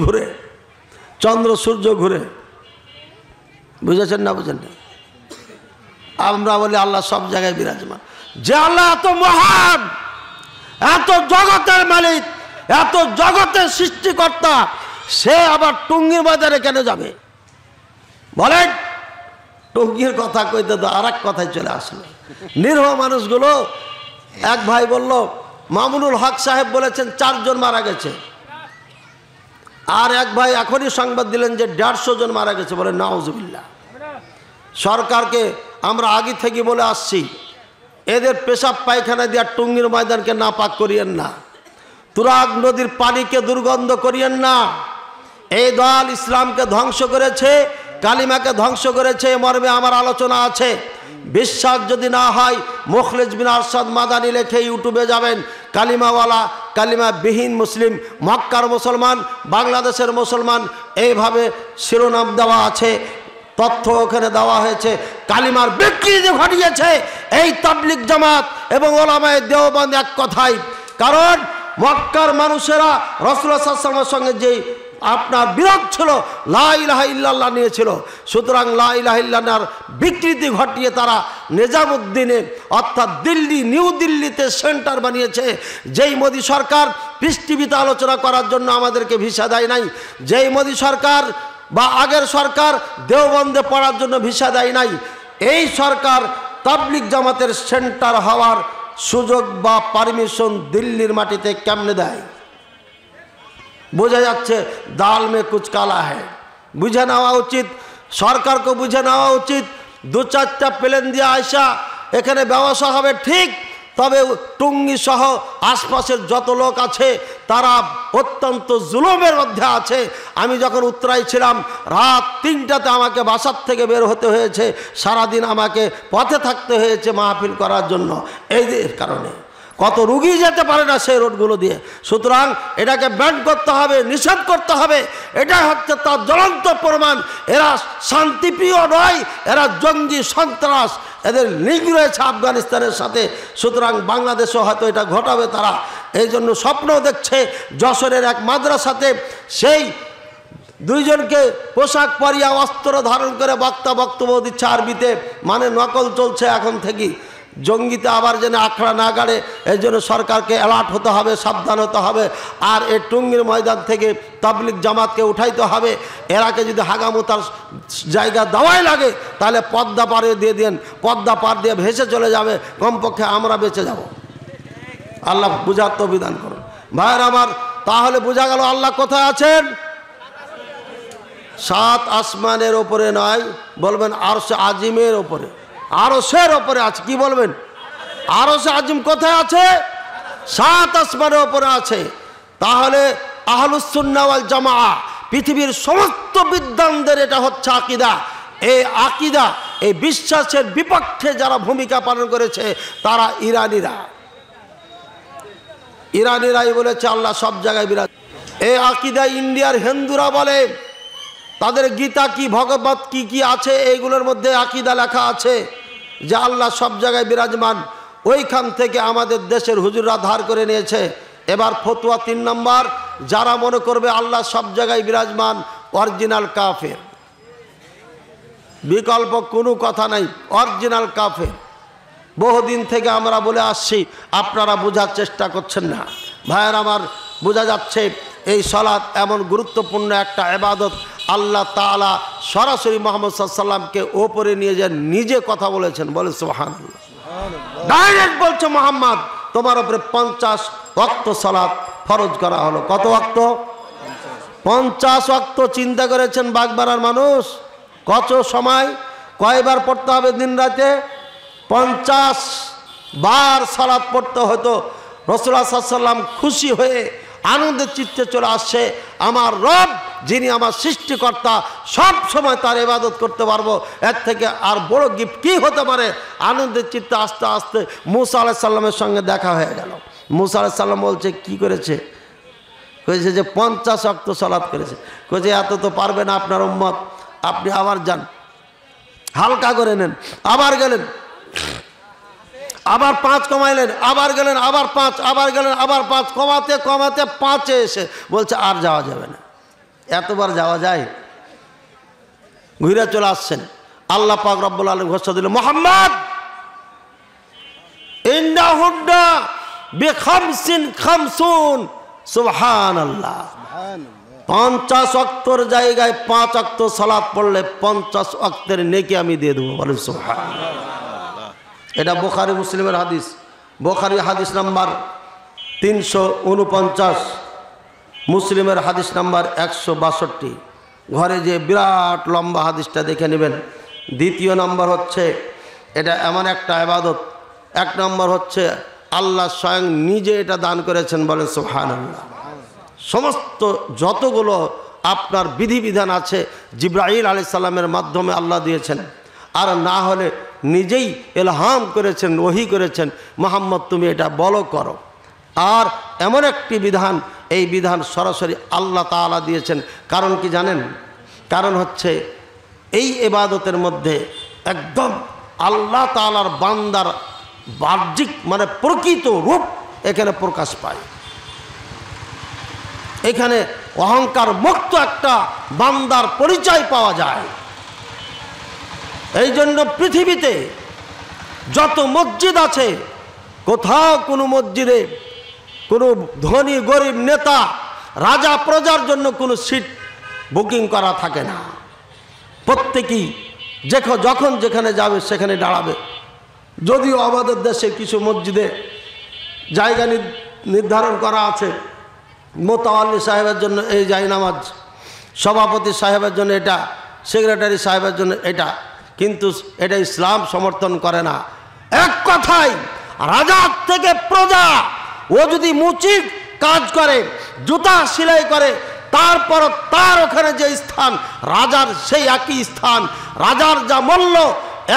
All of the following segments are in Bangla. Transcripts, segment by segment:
ঘুরে, চন্দ্র সূর্য ঘুরে। বুঝেছেন না? বুঝেন না? আমরা বলি আল্লাহ সব জায়গায় বিরাজমান। যে আল্লাহ এত মহান, এত জগতের মালিক, এত জগতের সৃষ্টিকর্তা, সে আবার টুঙ্গির বাজারে কেন যাবে বলেন? টুঙ্গির কথা কইতে তো আর এক কথায় চলে আসলো। নিরহ মানুষগুলো, এক ভাই বলল মামুনুল হক সাহেব বলেছেন 4 জন মারা গেছে, আর এক ভাই এখনই সংবাদ দিলেন যে 150 জন মারা গেছে। বলে নাউজুবিল্লাহ। সরকারকে আমরা আগে থেকে বলে আসছি, এদের পেশাব পায়খানা দিয়ে টুঙ্গির ময়দানকে নাপাক করিয়েন না, তুরাগ নদীর পানিকে দুর্গন্ধ করিয়েন না। এই দল ইসলামকে ধ্বংস করেছে, কালিমাকে ধ্বংস করেছে, মর্মে আমার আলোচনা আছে। বিশ্বাস যদি না হয় মুখলেস বিন আরশাদ মাদানী লেখে ইউটিউবে যাবেন। কালিমাওয়ালা, কালিমা বিহীন মুসলিম, মক্কার মুসলমান, বাংলাদেশের মুসলমান, এইভাবে শিরোনাম দেওয়া আছে, তথ্য ওখানে দেওয়া হয়েছে। কালিমার বিকৃতি ঘটিয়েছে এই তাবলিগ জামাত এবং ওলামায়ে দেওবন্দ এক কথাই। কারণ মক্কার মানুষেরা রাসূলুল্লাহ সাল্লাল্লাহু আলাইহি ওয়াসাল্লামের সঙ্গে যেই আপনার বিরোধ ছিল, লা ইলাহা ইল্লাল্লাহ নিয়েছিল, সুতরাং লা ইলাহা ইল্লাল্লাহর বিকৃতি ঘটিয়ে তারা নিজামুদ্দিনে অর্থাৎ দিল্লি, নিউ দিল্লিতে সেন্টার বানিয়েছে। যেই মোদী সরকার পিস টিভিতে আলোচনা করার জন্য আমাদেরকে ভিসা দেয় নাই, যেই মোদী সরকার বা আগের সরকার দেওবন্দে পড়ার জন্য ভিসা দেয় নাই, এই সরকার তাবলিগ জামাতের সেন্টার হওয়ার সুযোগ বা পারমিশন দিল্লির মাটিতে কেমনে দেয়? বোঝা যাচ্ছে দাল মে কুচ কালা হ্যায়। বুঝে নেওয়া উচিত, সরকারকে বুঝে নেওয়া উচিত। 2-4টা প্লেন দিয়ে আয়সা এখানে ব্যবসা হবে ঠিক, তবে টুঙ্গি সহ আশপাশের যত লোক আছে তারা অত্যন্ত জুলুমের মধ্যে আছে। আমি যখন উত্তরায় ছিলাম, রাত 3টাতে আমাকে বাসার থেকে বের হতে হয়েছে, সারাদিন আমাকে পথে থাকতে হয়েছে মাহফিল করার জন্য। এই কারণে কত রুগী যেতে পারে না সেই রোডগুলো দিয়ে। সুতরাং এটাকে ব্যান করতে হবে, নিষেধ করতে হবে। এটা হচ্ছে তার জ্বলন্ত প্রমাণ। এরা শান্তিপ্রিয় নয়, এরা জঙ্গি, সন্ত্রাস, এদের লিঙ্ক রয়েছে আফগানিস্তানের সাথে। সুতরাং বাংলাদেশেও হয়তো এটা ঘটাবে তারা। এই জন্য স্বপ্ন দেখছে যশোরের এক মাদ্রাসাতে সেই 2 জনকে পোশাক পরিয়া অস্ত্র ধারণ করে বক্তব্য দিচ্ছে আরবিতে, মানে নকল চলছে এখন থেকেই। জঙ্গিতে আবার যেন আখড়া না গাড়ে, এই জন্য সরকারকে অ্যালার্ট হতে হবে, সাবধান হতে হবে। আর এই টুঙ্গির ময়দান থেকে তাবলিগ জামাতকে উঠাইতে হবে। এরাকে যদি হাগামুতার জায়গা দেওয়াই লাগে তাহলে পদ্মা পারে দিয়ে দেন, পদ্মা পার দিয়ে ভেসে চলে যাবে, কমপক্ষে আমরা বেঁচে যাব। আল্লাহ বুঝার তো বিধান করুন ভাইয়ের আমার। তাহলে বোঝা গেল আল্লাহ কোথায় আছেন? 7 আসমানের ওপরে নয়, বলবেন আরশে আজিমের ওপরে, আরশের ওপরে আছে। কি বলবেন? আরশে আজিম কোথায় আছে? 7 আসমানের ওপরে আছে। তাহলে আহলুস সুন্নাহ ওয়াল জামাআহ, পৃথিবীর সমস্ত বিদ্বানদের এটা হচ্ছে আকীদা। এই আকীদা, এই বিশ্বাসের বিপক্ষে যারা ভূমিকা পালন করেছে তারা ইরানিরাই বলেছে আল্লাহ সব জায়গায় বিরাজ। এই আকীদা ইন্ডিয়ার হিন্দুরা বলে, তাদের গীতা কি, ভগবত কি আছে, এইগুলোর মধ্যে আকীদা লেখা আছে যে আল্লাহ সব জায়গায় বিরাজমান। ওইখান থেকে আমাদের দেশের হুজুররা ধার করে নিয়েছে। এবার ফতোয়া 3 নম্বর, যারা মনে করবে আল্লাহ সব জায়গায় বিরাজমান, অরিজিনাল কাফের। বিকল্প কোনো কথা নাই, অরিজিনাল কাফের। বহুদিন থেকে আমরা বলে আসছি, আপনারা বোঝার চেষ্টা করছেন না। ভাইয়ের আমার, বোঝা যাচ্ছে এই সালাত এমন গুরুত্বপূর্ণ একটা ইবাদত, আল্লাহ তাআলা সরাসরি মুহাম্মদ সাল্লাল্লাহু আলাইহি ওয়াসাল্লামকে ওপরে নিয়ে যে নিজে কথা বলেছেন। বলে সুবহানাল্লাহ। ডাইরেক্ট বলছে মুহাম্মদ, তোমার উপরে 50 ওয়াক্ত সালাত ফরজ করা হলো। কত ওয়াক্ত? 50 ওয়াক্ত। চিন্তা করেছেন বাগবাড়ার মানুষ কত সময়, কয়বার পড়তে হবে দিন রাতে? 50 বার সালাত পড়তে হতো। রাসূলুল্লাহ সাল্লাল্লাহু আলাইহি ওয়াসাল্লাম খুশি হয়ে আনন্দের চিত্তে চলে আসছে, আমার রব যিনি আমার সৃষ্টিকর্তা, সব সময় তার ইবাদত করতে পারবো, এর থেকে আর বড় গিফট কি হতে পারে? আনন্দের চিত্তে আস্তে আস্তে মুসা আলাইহিস সালামের সঙ্গে দেখা হয়ে গেল। মুসা আলাইহিস সালাম বলছে কি করেছে? কয়েছে যে 50 ওয়াক্ত সালাত করেছে। কয়েছে এত তো পারবে না আপনার উম্মত, আপনি আবার যান, হালকা করে নেন। আবার গেলেন, আবার 5 কমাইলেন, আবার গেলেন, আবার 5, আবার গেলেন, আবার 5, কমাতে কমাতে 5-এ এসে বলছে আর যাওয়া যাবে না। এতবার যাওয়া যায়? ঘুরে চলে আসছেন। আল্লাহ পাক রব্বুল আলামিন ঘোষণা দিল, মুহাম্মদ ইন্নাহুন্না বিখামসিন খামসুন, সুবহানাল্লাহ। 50 ওয়াক্তের জায়গায় 5 ওয়াক্ত সালাত পড়লে 50 ওয়াক্তের নেকি আমি দিয়ে দেবো, বলেন সুবহানাল্লাহ। এটা বুখারী মুসলিমের হাদিস। বুখারী হাদিস নাম্বার 349, মুসলিমের হাদিস নাম্বার 162। ঘরে যে বিরাট লম্বা হাদিসটা দেখে নেবেন। দ্বিতীয় নম্বর হচ্ছে এটা এমন একটা ইবাদত, 1 নম্বর হচ্ছে আল্লাহ স্বয়ং নিজে এটা দান করেছেন, বলেন সুবহানাল্লাহ। সমস্ত যতগুলো আপনার বিধিবিধান আছে জিবরাইল আলাইহিস সালামের মাধ্যমে আল্লাহ দিয়েছেন, আর না হলে নিজেই ইলহাম করেছেন, ওহী করেছেন, মুহাম্মদ তুমি এটা বলো করো। আর এমন একটি বিধান, এই বিধান সরাসরি আল্লাহ তাআলা দিয়েছেন। কারণ কি জানেন? কারণ হচ্ছে এই ইবাদতের মধ্যে একদম আল্লাহ তাআলার বান্দার বাহ্যিক মানে প্রকৃত রূপ এখানে প্রকাশ পায়। এখানে অহংকার মুক্ত একটা বান্দার পরিচয় পাওয়া যায়। এই জন্য পৃথিবীতে যত মসজিদ আছে, কোথাও কোনো মসজিদে কোনো ধনী গরিব নেতা রাজা প্রজার জন্য কোনো সিট বুকিং করা থাকে না। প্রত্যেকেই যখন যেখানে যাবে সেখানে দাঁড়াবে। যদিও আমাদের দেশে কিছু মসজিদে জায়গা নির্ধারণ করা আছে, মোতাওয়াল্লি সাহেবের জন্য এই জায়নামাজ, সভাপতি সাহেবের জন্য এটা, সেক্রেটারি সাহেবের জন্য এটা, কিন্তু এটা ইসলাম সমর্থন করে না। এক কথায় রাজার থেকে প্রজা, ও যদি মুচির কাজ করে, জুতা সেলাই করে, তারপর তার ওখানে যে স্থান রাজার সেই একই স্থান, রাজার যা মূল্য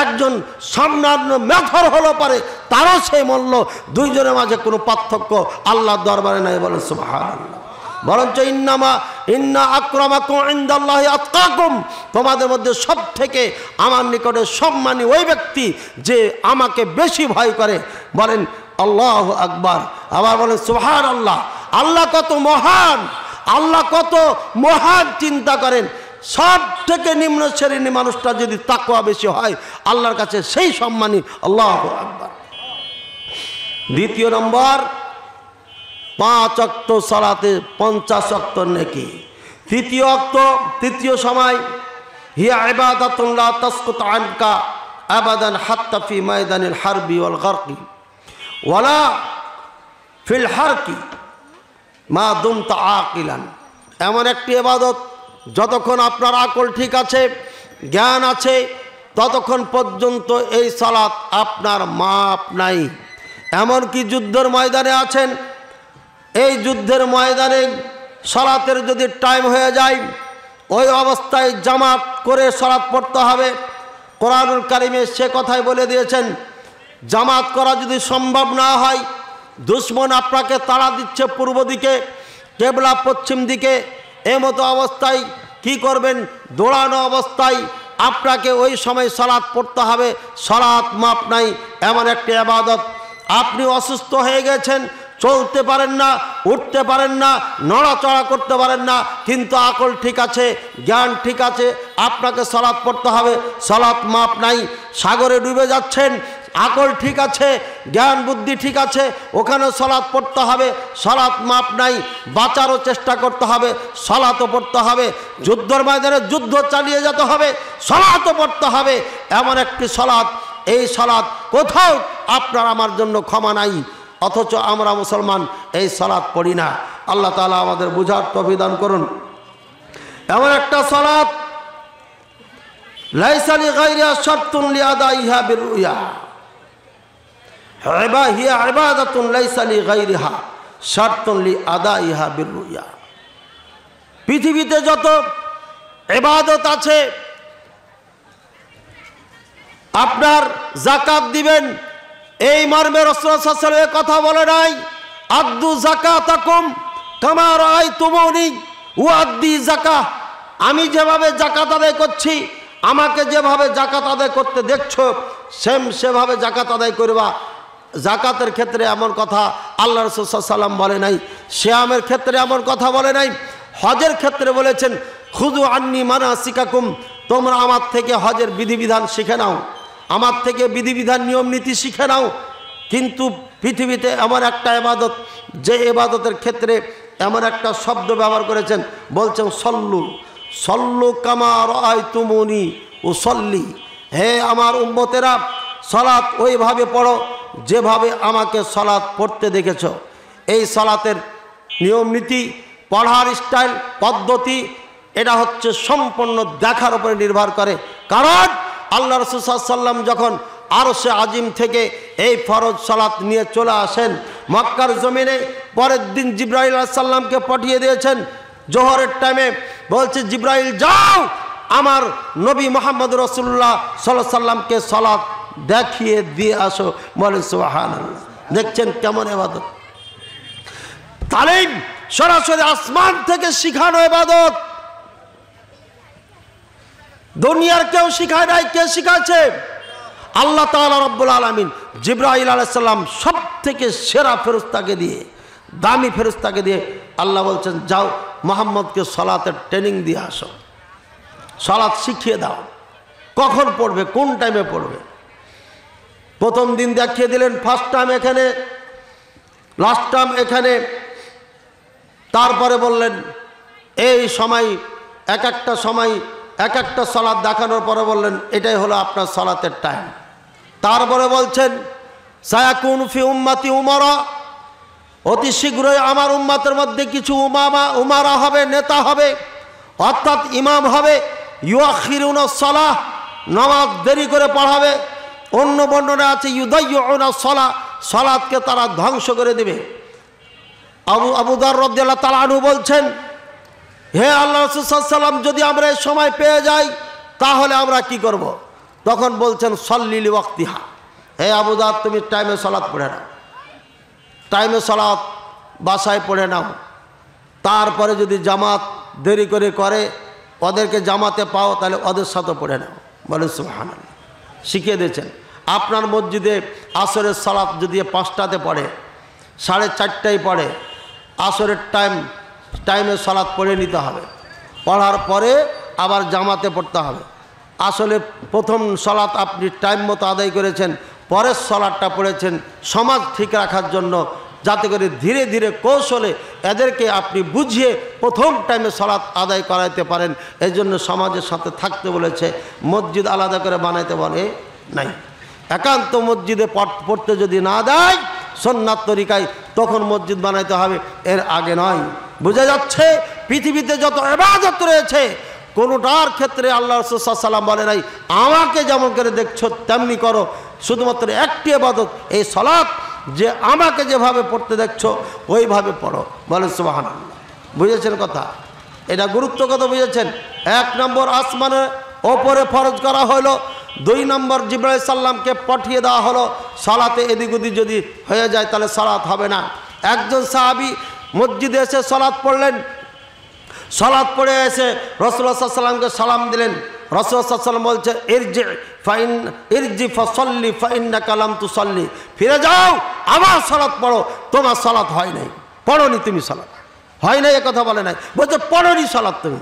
একজন সামান্য মেথর হলো পারে তারও সেই মূল্য, দুইজনের মাঝে কোনো পার্থক্য আল্লাহর দরবারে নাই, বলেন সুবহানাল্লাহ। বরঞ্চ ইন্না আক্রামাকুম ইনদাল্লাহি আতকাকুম, তোমাদের মধ্যে সব থেকে আমার নিকটে সম্মানী ওই ব্যক্তি যে আমাকে বেশি ভয় করে, বলেন আল্লাহু আকবার। আবার বলেন সুবহানাল্লাহ। আল্লাহ কত মহান, আল্লাহ কত মহান চিন্তা করেন। সব থেকে নিম্ন শ্রেণীর মানুষটা যদি তাকওয়া বেশি হয় আল্লাহর কাছে সেই সম্মানী, আল্লাহু আকবার। দ্বিতীয় নম্বর, 5 ওয়াক্ত সালাতে 50 ওয়াক্ত নেকি। তৃতীয় সময় হিয়া ইবাদাতুন লা তাসকুত আনকা আবাদান হাত্তা ফি ময়দানিল হারবি ওয়াল গারকি ওয়ালা ফিল হারকি মা দুমতা আকিলান। এমন একটি ইবাদত, যতক্ষণ আপনার আকল ঠিক আছে, জ্ঞান আছে, ততক্ষণ পর্যন্ত এই সালাত আপনার মাপ নাই। এমনকি যুদ্ধের ময়দানে আছেন, এই যুদ্ধের ময়দানে সালাতের যদি টাইম হয়ে যায়, ওই অবস্থায় জামাত করে সালাত পড়তে হবে। কোরআনুল কারিমে সে কথাই বলে দিয়েছেন, জামাত করা যদি সম্ভব না হয়, দুশমন আপনাকে তাড়া দিচ্ছে পূর্ব দিকে, কেবলা পশ্চিম দিকে, এমতো অবস্থায় কি করবেন? দৌড়ানো অবস্থায় আপনাকে ওই সময় সালাত পড়তে হবে। সালাত মাপ নাই, এমন একটি ইবাদত। আপনি অসুস্থ হয়ে গেছেন, চলতে পারেন না, উঠতে পারেন না, নড়াচড়া করতে পারেন না, কিন্তু আকল ঠিক আছে, জ্ঞান ঠিক আছে, আপনাকে সালাত পড়তে হবে। সালাত মাপ নাই। সাগরে ডুবে যাচ্ছেন, আকল ঠিক আছে, জ্ঞান বুদ্ধি ঠিক আছে, ওখানেও সালাত পড়তে হবে। সালাত মাপ নাই, বাঁচারও চেষ্টা করতে হবে, সালাতও পড়তে হবে। যুদ্ধের ময়দানে যুদ্ধ চালিয়ে যেতে হবে, সালাতও পড়তে হবে। এমন একটি সালাত, এই সালাত কোথাও আপনার আমার জন্য ক্ষমা নাই, অথচ আমরা মুসলমান এই সালাত পড়ি না। আল্লাহ তাআলা আমাদের বুঝার তৌফিক দান করুন। এমন একটা সালাত লাইসা লিগাইরিহা শারতুন লিআদাইহা বিররুয়া, হিয়া ইবাদাতুন লাইসা লিগাইরিহা শারতুন লিআদাইহা বিররুয়া। পৃথিবীতে যত ইবাদত আছে, আপনার যাকাত দিবেন, এই মর্মে রাসূল সাল্লাল্লাহু আলাইহি ওয়াসাল্লাম কথা বলে নাই, আদ্দু যাকাতাকুম কামা রাআইতুমুনি ওয়াদ্দি যাকাত। আমি যেভাবে যাকাত আদায় করছি, আমাকে যেভাবে যাকাত আদায় করতে দেখছো, সেভাবে যাকাত আদায় করবা। যাকাতের ক্ষেত্রে এমন কথা আল্লাহ রাসূল সাল্লাল্লাহু আলাইহি ওয়াসাল্লাম বলে নাই, সিয়ামের ক্ষেত্রে এমন কথা বলে নাই, হজের ক্ষেত্রে বলেছেন খুযু আন্নী মানাসিকাকুম, তোমরা আমার থেকে হজের বিধিবিধান শিখে নাও, আমার থেকে বিধিবিধান নিয়ম নীতি শিখে নাও। কিন্তু পৃথিবীতে এমন একটা ইবাদত, যে ইবাদতের ক্ষেত্রে এমন একটা শব্দ ব্যবহার করেছেন, বলছেন সল্লু সল্লু কামা রাআইতুমুনি উসল্লি, হে আমার উম্মতেরা সালাত ওইভাবে পড়ো যেভাবে আমাকে সালাত পড়তে দেখেছ। এই সালাতের নিয়ম নীতি, পড়ার স্টাইল, পদ্ধতি, এটা হচ্ছে সম্পূর্ণ দেখার উপরে নির্ভর করে। কারণ আল্লাহ রাসূল সাল্লাল্লাহু আলাইহি ওয়াসাল্লাম যখন আরশে আজিম থেকে এই ফরজ সালাত নিয়ে চলে আসেন মক্কার জমিনে, পরের দিন জিবরাইল আলাইহিস সালামকে পাঠিয়ে দিয়েছেন জোহরের টাইমে, বলছে জিবরাইল যাও আমার নবী মুহাম্মদ রাসূলুল্লাহ সাল্লাল্লাহু আলাইহি সাল্লামকে সালাত দেখিয়ে দিয়ে আসো। বলেন সুবহানাল্লাহ। দেখছেন কেমন ইবাদত, তালিম সরাসরি আসমান থেকে শিখানো ইবাদত। দুনিয়ার কেউ শিখায় নাই, কে শিখাচ্ছে? আল্লাহ তাআলা রব্বুল আলামিন জিবরাইল আলাইহিস সালাম সব থেকে সেরা ফেরেশতাকে দিয়ে, দামি ফেরেশতাকে দিয়ে আল্লাহ বলছেন যাও মুহাম্মদকে সালাতের ট্রেনিং দিয়ে আসো, সালাত শিখিয়ে দাও, কখন পড়বে, কোন টাইমে পড়বে। প্রথম দিন দেখিয়ে দিলেন, ফার্স্ট টাইম এখানে, লাস্ট টাইম এখানে। তারপরে বললেন এই সময়, এক একটা সময় এক একটা সালাত দেখানোর পরে বললেন এটাই হলো আপনার সালাতের টাইম। তারপরে বলছেন সায়াকুন ফি উম্মতি উমারা, অতি শীঘ্রই আমার উম্মতের মধ্যে কিছু উমারা হবে, নেতা হবে, অর্থাৎ ইমাম হবে। ইউআখিরুনা সালাহ, নামাজ দেরি করে পড়াবে। অন্য বর্ণনা আছে ইউদাইয়ুনা সালাহ, সালাতকে তারা ধ্বংস করে দেবে। আবু যর রাদিয়াল্লাহু তাআলা আনহু বলছেন হে আল্লাহ রাসূল সাল্লাল্লাহু আলাইহি ওয়াসাল্লাম, যদি আমরা এই সময় পেয়ে যাই তাহলে আমরা কি করব? তখন বলছেন সল্লি লিওয়াক্তিহা, হে আবু যর তুমি টাইমে সালাত পড়ে নাও, টাইমে সালাত বাসায় পড়ে নাও। তারপরে যদি জামাত দেরি করে করে, ওদেরকে জামাতে পাও, তাহলে ওদের সাথে পড়ে নাও। বলেন সুবহানাল্লাহ। শিখিয়ে দিয়েছেন আপনার মসজিদে আসরের সালাত যদি 5টাতে পড়ে, 4:30টায় পড়ে, আসরের টাইমে সালাত পড়ে নিতে হবে। পড়ার পরে আবার জামাতে পড়তে হবে। আসলে প্রথম সালাত আপনি টাইম মতো আদায় করেছেন, পরের সালাতটা পড়েছেন সমাজ ঠিক রাখার জন্য, যাতে করে ধীরে ধীরে কৌশলে এদেরকে আপনি বুঝিয়ে প্রথম টাইমে সালাত আদায় করাইতে পারেন। এই জন্য সমাজের সাথে থাকতে বলেছে, মসজিদ আলাদা করে বানাইতে বলে নাই। একান্ত মসজিদে পড়তে যদি না দেয় সুন্নাত তরিকায়, তখন মসজিদ বানাইতে হবে, এর আগে নয়। বোঝা যাচ্ছে পৃথিবীতে যত ইবাদত রয়েছে কোনোটার ক্ষেত্রে আল্লাহ রাসূল সাল্লাল্লাহু আলাইহি ওয়াসাল্লাম বলে নাই আমাকে যেমন করে দেখছো তেমনি করো। শুধুমাত্র একটি ইবাদত এই সালাত, যে আমাকে যেভাবে পড়তে দেখছো ওইভাবে পড়ো। বলেন সুবহানাল্লাহ। বুঝেছেন কথা? এটা গুরুত্ব কত বুঝেছেন? 1 নম্বর আসমানের ওপরে ফরজ করা হলো, 2 নম্বর জিবরাইল সাল্লামকে পাঠিয়ে দেওয়া হলো। সালাতে এদিক ওদিক যদি হয়ে যায় তাহলে সালাত হবে না। একজন সাহাবী মসজিদে এসে সালাত পড়লেন, সালাত পড়ে এসে রাসূলুল্লাহ সাল্লাল্লাহু আলাইহি ওয়াসাল্লামকে সালাম দিলেন। রাসূলুল্লাহ সাল্লাল্লাহু আলাইহি ওয়াসাল্লাম বলছে ইরজি ফাসাল্লি ফাইন্নাকা লাম তুসাল্লি, ফিরে যাও আবার সালাত পড়ো, তোমার সালাত হয় নাই, পড়োনি তুমি সালাত, হয় নাই এ কথা বলে নাই, বলছে পড়োনি সালাত তুমি।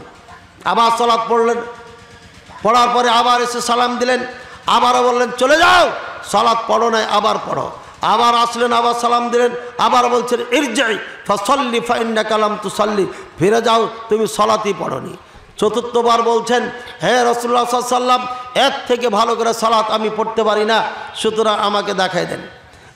আবার সালাত পড়লেন, পড়ার পরে আবার এসে সালাম দিলেন, আবারও বললেন চলে যাও, সালাত পড়ো নাই, আবার পড়ো। আবার আসলেন, আবার সালাম দিলেন, আবার বলছেন ইরজি ফাসাল্লি ফাইন্নাকা লাম তুসাল্লি, ফিরে যাও তুমি সালাতই পড়োনি। চতুর্থবার বলছেন হে রাসূলুল্লাহ সাল্লাল্লাহু আলাইহি ওয়াসাল্লাম, এর থেকে ভালো করে সালাত আমি পড়তে পারি না, সুতরাং আমাকে দেখাই দেন।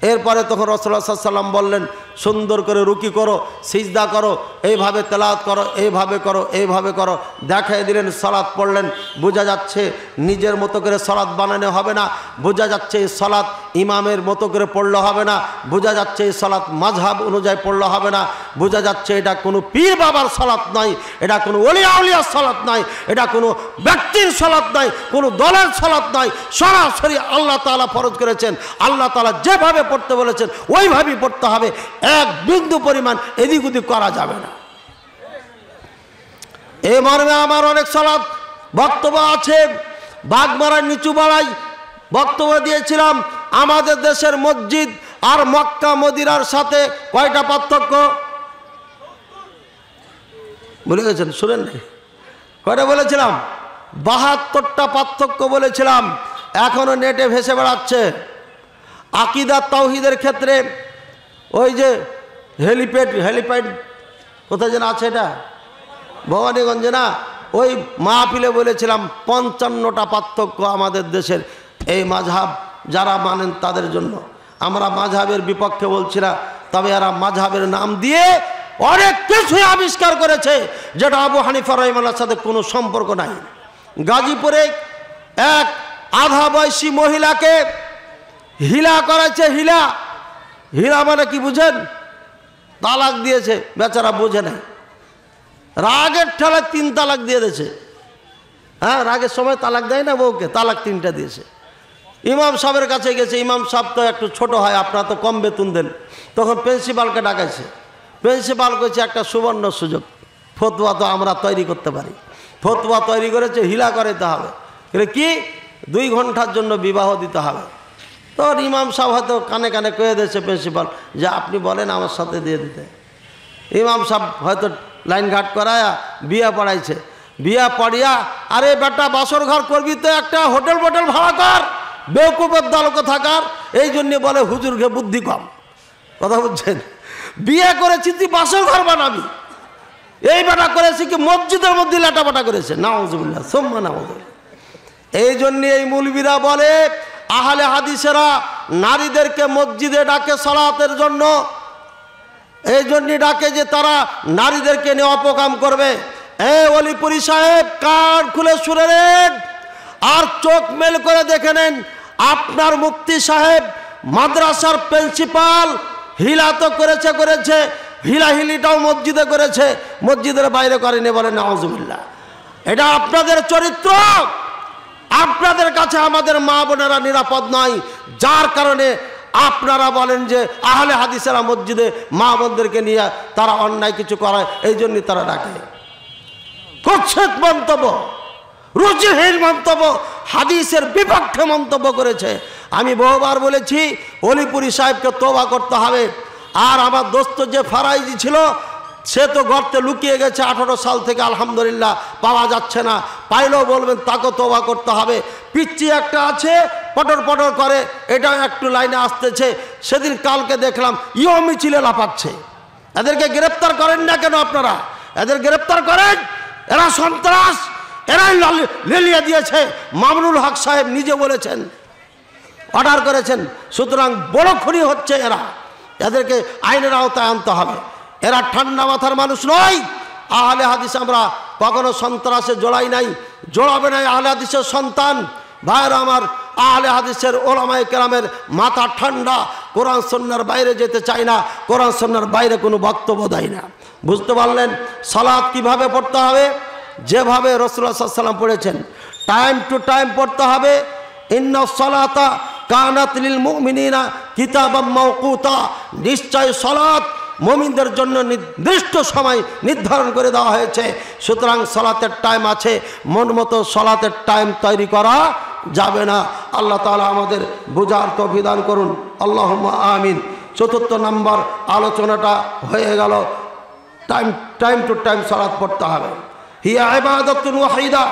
এরপরে তখন রাসূলুল্লাহ সাল্লাল্লাহু আলাইহি ওয়াসাল্লাম বললেন সুন্দর করে রুকি করো, সিজদা করো, এইভাবে তেলাওয়াত করো, এইভাবে করো, এইভাবে করো, দেখাই দিলেন। সালাত পড়লেন। বোঝা যাচ্ছে নিজের মতো করে সালাত বানানো হবে না, বোঝা যাচ্ছে এই সালাত ইমামের মতো করে পড়লে হবে না, বোঝা যাচ্ছে এই সালাত মাযহাব অনুযায়ী পড়লে হবে না, বোঝা যাচ্ছে এটা কোনো পীর বাবার সালাত নয়, এটা কোনো ওলিয়া আউলিয়ার সালাত নয়, এটা কোনো ব্যক্তির সালাত নয়, কোনো দলের সালাত নয়। সরাসরি আল্লাহ তাআলা ফরজ করেছেন, আল্লাহ তাআলা যেভাবে পড়তে বলেছেন ওইভাবেই পড়তে হবে, এক বিন্দু পরিমাণ এদিক ওদিক করা যাবে না। এই মর্মে আমার অনেক সালাত বক্তব্য আছে, বাগমারার নিচু বাড়াই বক্তব্য দিয়েছিলাম। আমাদের দেশের মসজিদ আর মক্কা মদিনার সাথে কয়টা পার্থক্য? বলে গেছেন, শুনেন নাই? কয়টা বলেছিলাম? 72টা পার্থক্য বলেছিলাম, এখনো নেটে ভেসে বেড়াচ্ছে। আকীদা তাওহীদের ক্ষেত্রে ওই যে হেলিপ্যাড কোথায় যেন আছে, এটা ভবানীগঞ্জে না, ওই মাহফিলে বলেছিলাম 55টা পার্থক্য আমাদের দেশের এই মাযহাব যারা মানেন তাদের জন্য। আমরা মাযহাবের বিপক্ষে বলছি না, তবে এরা মাযহাবের নাম দিয়ে অনেক কিছু আবিষ্কার করেছে যেটা আবু হানিফা রাহিমাহুল্লাহর সাথে কোনো সম্পর্ক নাই। গাজীপুরে এক আধা বয়সী মহিলাকে হিলা করেছে। হিলা মানে কি বুঝেন? তালাক দিয়েছে, বেচারা বোঝে না, রাগের ঠেলায় 3 তালাক দিয়ে দিয়েছে। হ্যাঁ, রাগের সময় তালাক দেয় না বউকে, তালাক 3টা দিয়েছে। ইমাম সাহেবের কাছে গেছে, ইমাম সাহেব তো একটু ছোট হয়, আপনারা তো কম বেতন দেন, তখন প্রিন্সিপালকে ডাকাইছে। প্রিন্সিপাল কইছে একটা সুবর্ণ সুযোগ, ফতোয়া তো আমরা তৈরি করতে পারি। ফতোয়া তৈরি করেছে, হিলা করাইতে হবে। কি 2 ঘন্টার জন্য বিবাহ দিতে হবে। তো ইমাম সাহেব হয়তো কানে কানে কয়ে দিয়েছে প্রিন্সিপাল যে আপনি বলেন আমার সাথে দিয়ে দিতে। ইমাম সাহেব হয়তো লাইন ঘাট করায়া বিয়া পড়াইছে। বিয়া পড়িয়া, আরে বেটা বাসর ঘর করবি তো একটা হোটেল ভাড়া কর, বেওকুফের দলকে থাকার, এই জন্যে বলে হুজুরকে বুদ্ধি কম। কথা বুঝছেন? বিয়ে করেছি তুই বাসর ঘর বানাবি, এই বেটা করেছি কি মসজিদের মধ্যে লাটাপাটা করেছে। নাউজুবিল্লাহ সুম্মা নাউজুবিল্লাহ। এই জন্যে এই মৌলবীরা বলে আহলে হাদিসেরা নারীদেরকে মসজিদে ডাকে সালাতের জন্য, এই জন্যে ডাকে যে তারা নারীদেরকে নিয়ে অপকাম করবে। ওলিপুরি সাহেব কান খুলে শুনে নেন আর চোখ মেল করে দেখে নেন, আপনার মুফতি সাহেব মাদ্রাসার প্রিন্সিপাল হিলা তো করেছে, হিলাহিলিটাও মসজিদে করেছে, মসজিদের বাইরে করেনি। বলে নাউজুবিল্লাহ। এটা আপনাদের চরিত্র, আপনাদের কাছে আমাদের মা বোনেরা নিরাপদ নয়, যার কারণে আপনারা বলেন যে আহলে হাদিসেরা মসজিদে মা বোনদেরকে নিয়ে তারা অন্যায় কিছু করায়, এই জন্য তারা ডাকে। কুৎসিত মন্তব্য, রুচিহীন মন্তব্য, হাদিসের বিপক্ষে মন্তব্য করেছে। আমি বহুবার বলেছি অলিপুরি সাহেবকে তওবা করতে হবে। আর আমার দোস্ত যে ফারাইজি ছিল, সে তো গর্তে লুকিয়ে গেছে 18 সাল থেকে, আলহামদুলিল্লাহ পাওয়া যাচ্ছে না। পাইলেও বলবেন তাকে তওবা করতে হবে। পিচ্চি একটা আছে, পটর করে, এটাও একটু লাইনে আসতেছে। সেদিন কালকে দেখলাম ইও মিছিলে লাফাচ্ছে। এদেরকে গ্রেপ্তার করেন না কেন আপনারা? এদের গ্রেপ্তার করেন, এরা সন্ত্রাস, এরাই লেলিয়ে দিয়েছে। মামুনুল হক সাহেব নিজে বলেছেন, অর্ডার করেছেন। সুতরাং বড় খুনি হচ্ছে এরা, এদেরকে আইনের আওতায় আনতে হবে। এরা ঠান্ডা মাথার মানুষ নয়। আহলে হাদিস আমরা কখনো সন্ত্রাসে জড়াই নাই, জড়াবে নাই। আহলে হাদিসের সন্তান ভাইরা আমার, আহলে হাদিসের ওলামায়ে কেরামের মাথা ঠান্ডা, কোরআন সুন্নাহর বাইরে যেতে চায় না, কোরআন সুন্নাহর বাইরে কোনো বক্তব্য দেয় না। বুঝতে পারলেন? সালাত কিভাবে পড়তে হবে? যেভাবে রাসূলুল্লাহ সাল্লাল্লাহু আলাইহি ওয়াসাল্লাম পড়েছেন, টাইম টু টাইম পড়তে হবে। ইন্নাস সালাতা কানাত লিল মুমিনিনা কিতাবাম মাওকুতা, নিশ্চয় সালাত মুমিনদের জন্য নির্দিষ্ট সময় নির্ধারণ করে দেওয়া হয়েছে। সুতরাং সালাতের টাইম আছে, মন মতো সালাতের টাইম তৈরি করা যাবে না। আল্লাহ তাআলা আমাদের বুঝার তৌফিক দান করুন, আল্লাহুম্মা আমিন। 4র্থ নম্বর আলোচনাটা হয়ে গেল, টাইম টু টাইম সালাত পড়তে হবে। হিয়া ইবাদাতুন ওয়াহিদা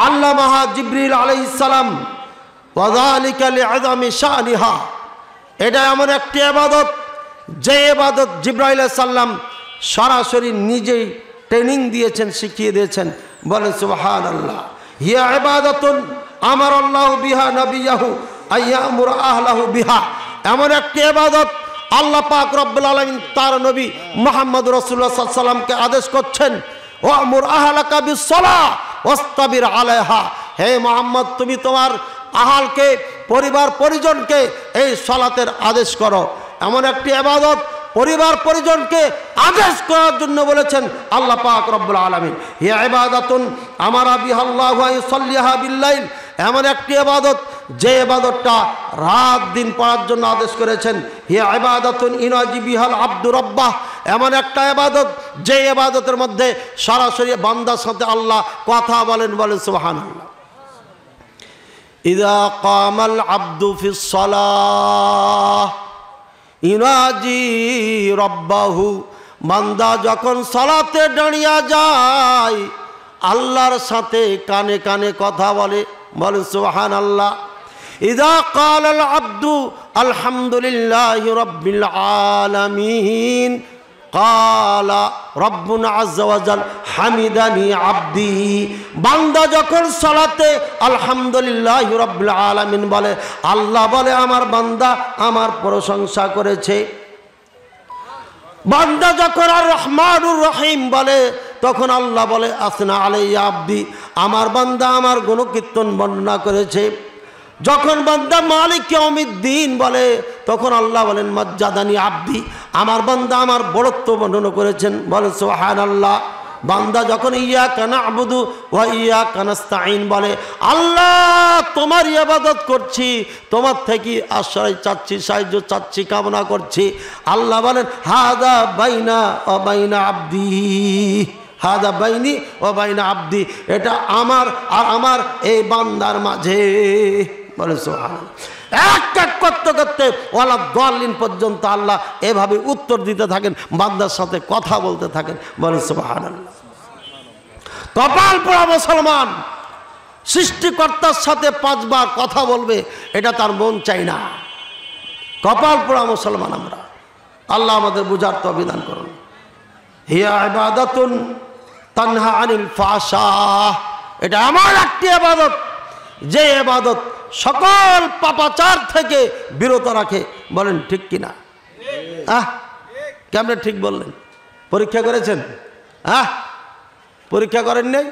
আল্লামাহা জিবরিল আলাইহিস সালাম ওয়া যালিকা লিআযামি শানিহা। এটা এমন একটি ইবাদত যে ইবাদত জিবরাইল আলাইহিস সালাম সরাসরি নিজেই ট্রেনিং দিয়েছেন, শিখিয়ে দিয়েছেন। বলেন সুবহানাল্লাহ। হিয়া ইবাদাতুন আমারাল্লাহু বিহা নবিয়াহু আইয়ামুর আহলাহু বিহা। এমন একটি ইবাদত আল্লাহ পাক রব্বুল আলামিন তার নবী মুহাম্মদ রাসূলুল্লাহ সাল্লাল্লাহু আলাইহি ওয়াসাল্লামকে আদেশ করছেন, ওয়ামুর আহলাকা বিসসালাহ ওয়াসতাবির আলাইহা। হে মুহাম্মদ, তুমি তোমার আহালকে, পরিবার পরিজনকে এই সালাতের আদেশ করো। এমন একটি ইবাদত পরিবার পরিজনকে আদেশ করার জন্য বলেছেন আল্লাহ পাক রব্বুল আলামিন। হিয়া ইবাদাতুন আমারা বিহাল্লাহু আইসাল্লিহা বিল্লাইল। এমন একটি ইবাদত যে ইবাদতটা রাত দিন পড়ার জন্য আদেশ করেছেন। হিয়া ইবাদাতুন ইনাজি বিহাল আব্দু রাব্বাহ। এমন একটা ইবাদত যে ইবাদতের মধ্যে সরাসরি বান্দার সাথে আল্লাহ কথা বলেন। বলেন সুবহানাল্লাহ। ইযা কামাল আব্দু ফিস সালাহ ইনাজি রাব্বাহু বান্দা যখন সালাতে দাঁড়িয়ে যায় আল্লাহর সাথে কানে কানে কথা বলে, বলে সুবহানাল্লাহ। ইযা ক্বালাল আবদু আলহামদুলিল্লাহি রাব্বিল আলামিন ক্বালা রাব্বুনা আযজা ওয়া জাল হামিদানি আবদি। বান্দা যখন সালাতে আলহামদুলিল্লাহি রাব্বিল আলামিন বলে, আল্লাহ বলে আমার বান্দা আমার প্রশংসা করেছে। বান্দা যখন আর রহমানুর রহিম বলে তখন আল্লাহ বলে আসনা আলাইয়া আবদি, আমার বান্দা আমার গুণকীর্তন বর্ণনা করেছে। যখন বান্দা মালিক ইয়াউমিদ্দিন বলে তখন আল্লাহ বলেন মাজ্জাদানি আবদি, আমার বান্দা আমার বড়ত্ব বর্ণনা করেছেন, বলে সুবহানাল্লাহ। বান্দা যখন ইয়াকা না'বুদু ওয়া ইয়াকা নাস্তাঈন বলে, আল্লাহ তোমার ইবাদত করছি, তোমার থেকে আশ্রয় চাচ্ছি, সাহায্য চাচ্ছি, কামনা করছি, আল্লাহ বলেন হাদা বাইনা ওয়া বাইনা আবদি, হাদা বাইনি ওয়া বাইনা আবদি, এটা আমার আর আমার এই বান্দার মাঝে, বলে সুবহানাল্লাহ। এক এক করতে করতে ওয়ালা দাল্লিন পর্যন্ত আল্লাহ এভাবে উত্তর দিতে থাকেন, বান্দার সাথে কথা বলতে থাকেন, বলে সুবহানাল্লাহ। কপাল পোড়া মুসলমান সৃষ্টিকর্তার সাথে 5 বার কথা বলবে, এটা তার মন চাই না। কপাল পোড়া মুসলমান আমরা। আল্লাহ আমাদের বুঝার তৌফিক দান করুন। হিয়া ইবাদাতুন তানহা আনিল ফাহশা, এটা এমন একটি ইবাদত যে ইবাদত সকল পাপাচার থেকে বিরত রাখে, বলেন ঠিক কিনা? কেমনে ঠিক বললেন? পরীক্ষা করেছেন? পরীক্ষা করেন নাই?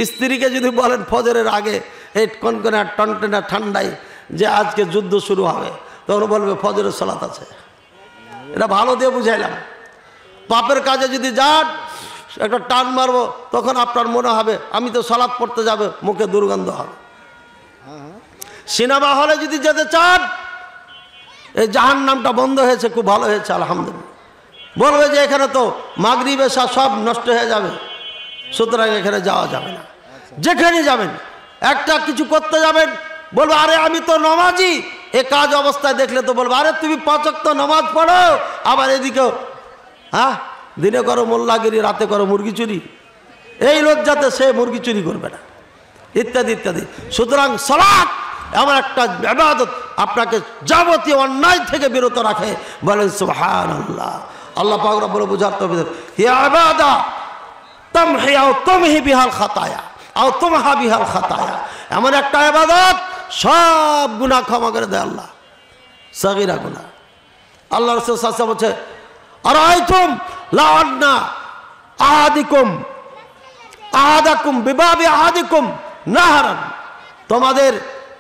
স্ত্রীকে যদি বলেন ফজরের আগে এই কনকনে টনটনা ঠান্ডায় যে আজকে যুদ্ধ শুরু হবে, তখন বলবে ফজরের সালাত আছে। এটা ভালো দিয়ে বুঝাইলাম। পাপের কাজে যদি যান একটা টান মারবো, তখন আপনার মনে হবে আমি তো সালাত পড়তে যাবে, মুখে দুর্গন্ধ হবে। সিনেমা হলে যদি যেতে চান, এই জাহান্নামটা বন্ধ হয়েছে, খুব ভালো হয়েছে আলহামদুলিল্লাহ, বলবে যে এখানে তো মাগরিব এশা সব নষ্ট হয়ে যাবে, সুতরাং এখানে যাওয়া যাবে না। যেখানে যাবেন একটা কিছু করতে যাবেন, বলবো আরে আমি তো নামাজি, এ কাজ অবস্থায় দেখলে তো বলবো আরে তুমি 5 ওয়াক্ত নামাজ পড়ো, আবার এদিকেও দিনে করো মোল্লাগিরি, রাতে করো মুরগি চুরি, এই লজ্জাতে সে মুরগি চুরি করবে না, ইত্যাদি ইত্যাদি। সুতরাং সালাত এমন একটা ইবাদত আপনাকে যাবতীয় অন্যায় থেকে বিরত রাখে, বলেন সুবহানাল্লাহ। আল্লাহ পাক রব্বুল বুঝার তৌফিক দেন। হিয়া ইবাদা তামহি আও তুমহি বিহাল খাতায়া আও তুমহা বিহাল খাতায়া, এমন একটা ইবাদত সব গুনাহ ক্ষমা করে দেয় আল্লাহ, সাগীরা গুনাহ। আল্লাহ রাসূল সাল্লাল্লাহু আলাইহি ওয়াসাল্লাম বলছে আরাইতুম লাআন্না আহাদাকুম বিবাবি আহাদিকুম নাহরান, তোমাদের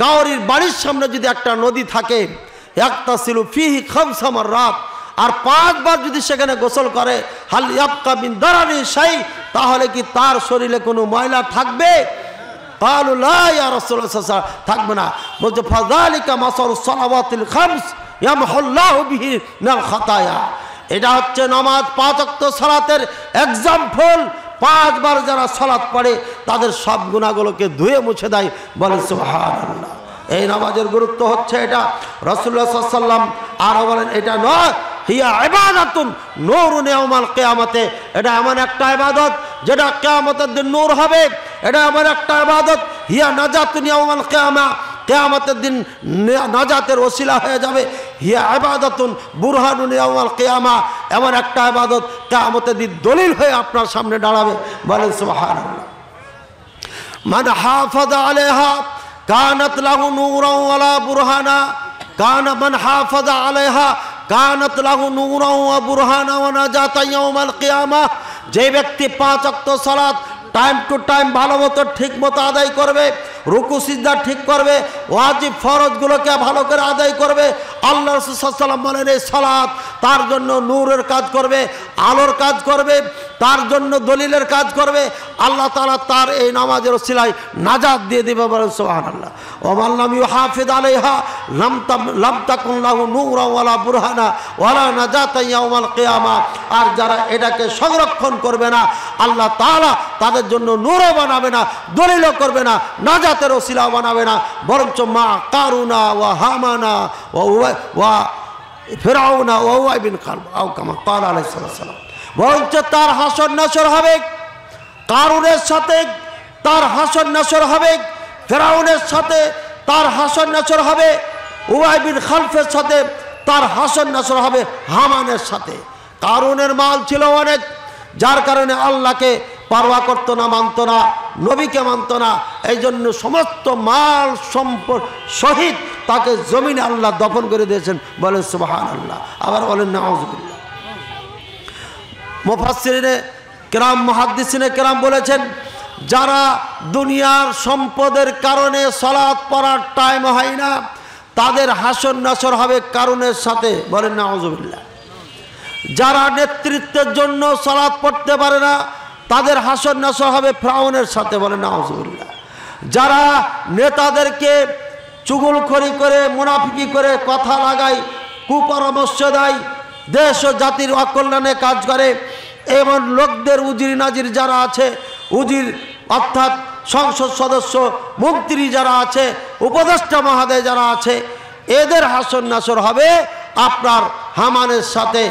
কাউরির বাড়ির সামনে যদি একটা নদী থাকে, ইয়াক্তাসিলু ফিহি 5 মাররাত, আর 5 বার যদি সেখানে গোসল করে, হাল ইয়াবকা মিন দারানি শাই, তাহলে কি তার শরীরে কোনো ময়লা থাকবে? ক্বালু লা ইয়া রাসূলুল্লাহ সাল্লাল্লাহু আলাইহি ওয়াসাল্লাম, থাকবে না। বলছে ফাযালিকা মাসালুস সালাওয়াতিল 5 ইয়ামহুল্লাহু বিহি মিনাল খাতায়া, এটা হচ্ছে নামাজ 5 ওয়াক্ত সালাতের এক্সাম্পল। 5 বার যারা সালাত পড়ে তাদের সব গুনাহগুলোকে ধুয়ে মুছে দেয়, বলেন সুবহানাল্লাহ। এই নামাজের গুরুত্ব হচ্ছে এটা। রাসূলুল্লাহ সাল্লাল্লাহু আলাইহি ওয়াসাল্লাম আর বলেন এটা নয়, হিয়া ইবাদাতুন নূরুন ইয়াউমাল কিয়ামাতে, এটা এমন একটা ইবাদত যেটা কিয়ামতের দিন নূর হবে। এটা এমন একটা ইবাদত, হিয়া নাজাতুন ইয়াউমাল কিয়ামা, কিয়ামতের দিন নাজাতের ওসিলা হয়ে যাবে। হিয়া ইবাদাতুন বুরহানুন ইয়াউমাল কিয়ামা, এমন একটা ইবাদত কিয়ামতের দিন দলিল হয়ে আপনার সামনে দাঁড়াবে, বলেন সুবহানাল্লাহ। মান হাফাযা আলাইহা কানাত লাহু নূরান ওয়ালা বুরহানা, মান হাফাযা আলাইহা কানাত লাহু নূরান ওয়া বুরহানা ওয়া নাজাতা ইয়াউমাল কিয়ামা, যে ব্যক্তি 5 ওয়াক্ত সালাত টাইম টু টাইম ভালো মতো ঠিক মতো আদায় করবে, রুকু সিজদা ঠিক করবে, ওয়াজিব ফরজগুলোকে ভালো করে আদায় করবে, আল্লাহ রাসূল সাল্লাল্লাহু আলাইহি ওয়াসাল্লাম বলেন এই সালাত তার জন্য নূরের কাজ করবে, আলোর কাজ করবে, তার জন্য দলিলের কাজ করবে। আল্লাহ তাআলা তার এই নামাজের ওসিলায় নাজাত দিয়ে দেবে, বলেন সুবহানাল্লাহ। ওয়া লাম ইউহাফিজ আলাইহা লাম তাকুন লাহু নূরান ওয়ালা বুরহানা ওয়ালা নাজাতা ইয়াউমাল কিয়ামা, আর যারা এটাকে সংরক্ষণ করবে না, আল্লাহ তাআলা তাদের জন্য নূরও বানাবে না, দলিলও করবে না, নাজাতের ওসিলা বানাবে না, বরঞ্চ মা কারুনা ওয়া হামানা ওয়া ফিরআউনা ওয়া উবাই বিন খালব আও কামা ক্বাল আলাইহিস সালাম। বরঞ্চ তার হাসর নাসর হবে কারুনের সাথে, তার হাসর নাসর হবে ফিরআউনের সাথে, তার হাসর নাসর হবে উবাই বিন খালফের সাথে, তার হাসর নাসর হবে হামানের সাথে। কারুনের মাল ছিল অনেক, যার কারণে আল্লাহকে পারওয়া করতো না, মানতো না, নবীকে মানতো না। এই জন্য সমস্ত মাল সম্পদ সহিত তাকে জমিনে আল্লাহ দফন করে দিয়েছেন। বলেন সুবহানাল্লাহ, আবার বলেন নাউযুবিল্লাহ। মুফাসসিরিনে কেরাম, মুহাদ্দিসিনে কেরাম বলেছেন, যারা দুনিয়ার সম্পদের কারণে সালাত পড়ার টাইম হয় না, তাদের হাসর নাসর হবে কারুনের সাথে। বলেন নাউযুবিল্লাহ। যারা নেতৃত্বের জন্য সালাত পড়তে পারে না, তাদের হাসর নাসর হবে ফিরআউনের সাথে। বলেন নাউযুবিল্লাহ। যারা নেতাদেরকে চুগলখড়ি করে, মুনাফিকি করে কথা লাগায়, কুপরামর্শ দেয়, দেশ ও জাতির অকল্যাণে কাজ করে, এমন লোকদের উজির নাজির যারা আছে, উজির অর্থাৎ সংসদ সদস্য, মন্ত্রী যারা আছে, উপদেষ্টা মহোদয় যারা আছে, এদের হাসর নাসর হবে আপনার হামানের সাথে।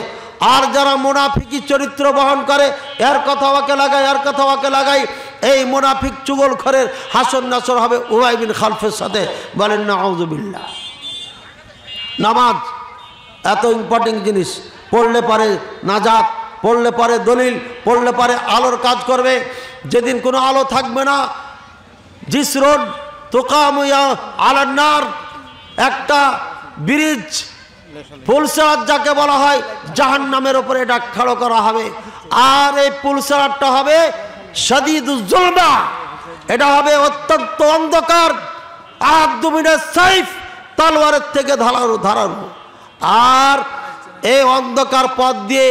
আর যারা মুনাফিকি চরিত্র বহন করে, এর কথা ওকে লাগায়, এর কথা ওকে লাগায়, এই মুনাফিক চুগলখড়ের হাসর নাসর হবে উবাই বিন খালফের সাথে। বলেন নাউযুবিল্লাহ। নামাজ এত ইম্পর্টেন্ট জিনিস, পড়লে পারে নাজাত, পড়লে পারে দলিল, পড়লে পারে আলোর কাজ করবে। যেদিন কোনো আলো থাকবে না, জিস রোড তোকামুয়া আলান্নার, একটা ব্রিজ পুলসারাত যাকে বলা হয়, জাহান্নামের উপরে এটা খাড়ো করা হবে। আর এই পুলসারাতটা হবে শাদীদুজ জুলমা, এটা হবে অত্যন্ত অন্ধকার, আর দুমিনের সাইফ, তলোয়ারের থেকে ধারালো। আর এই অন্ধকার পথ দিয়ে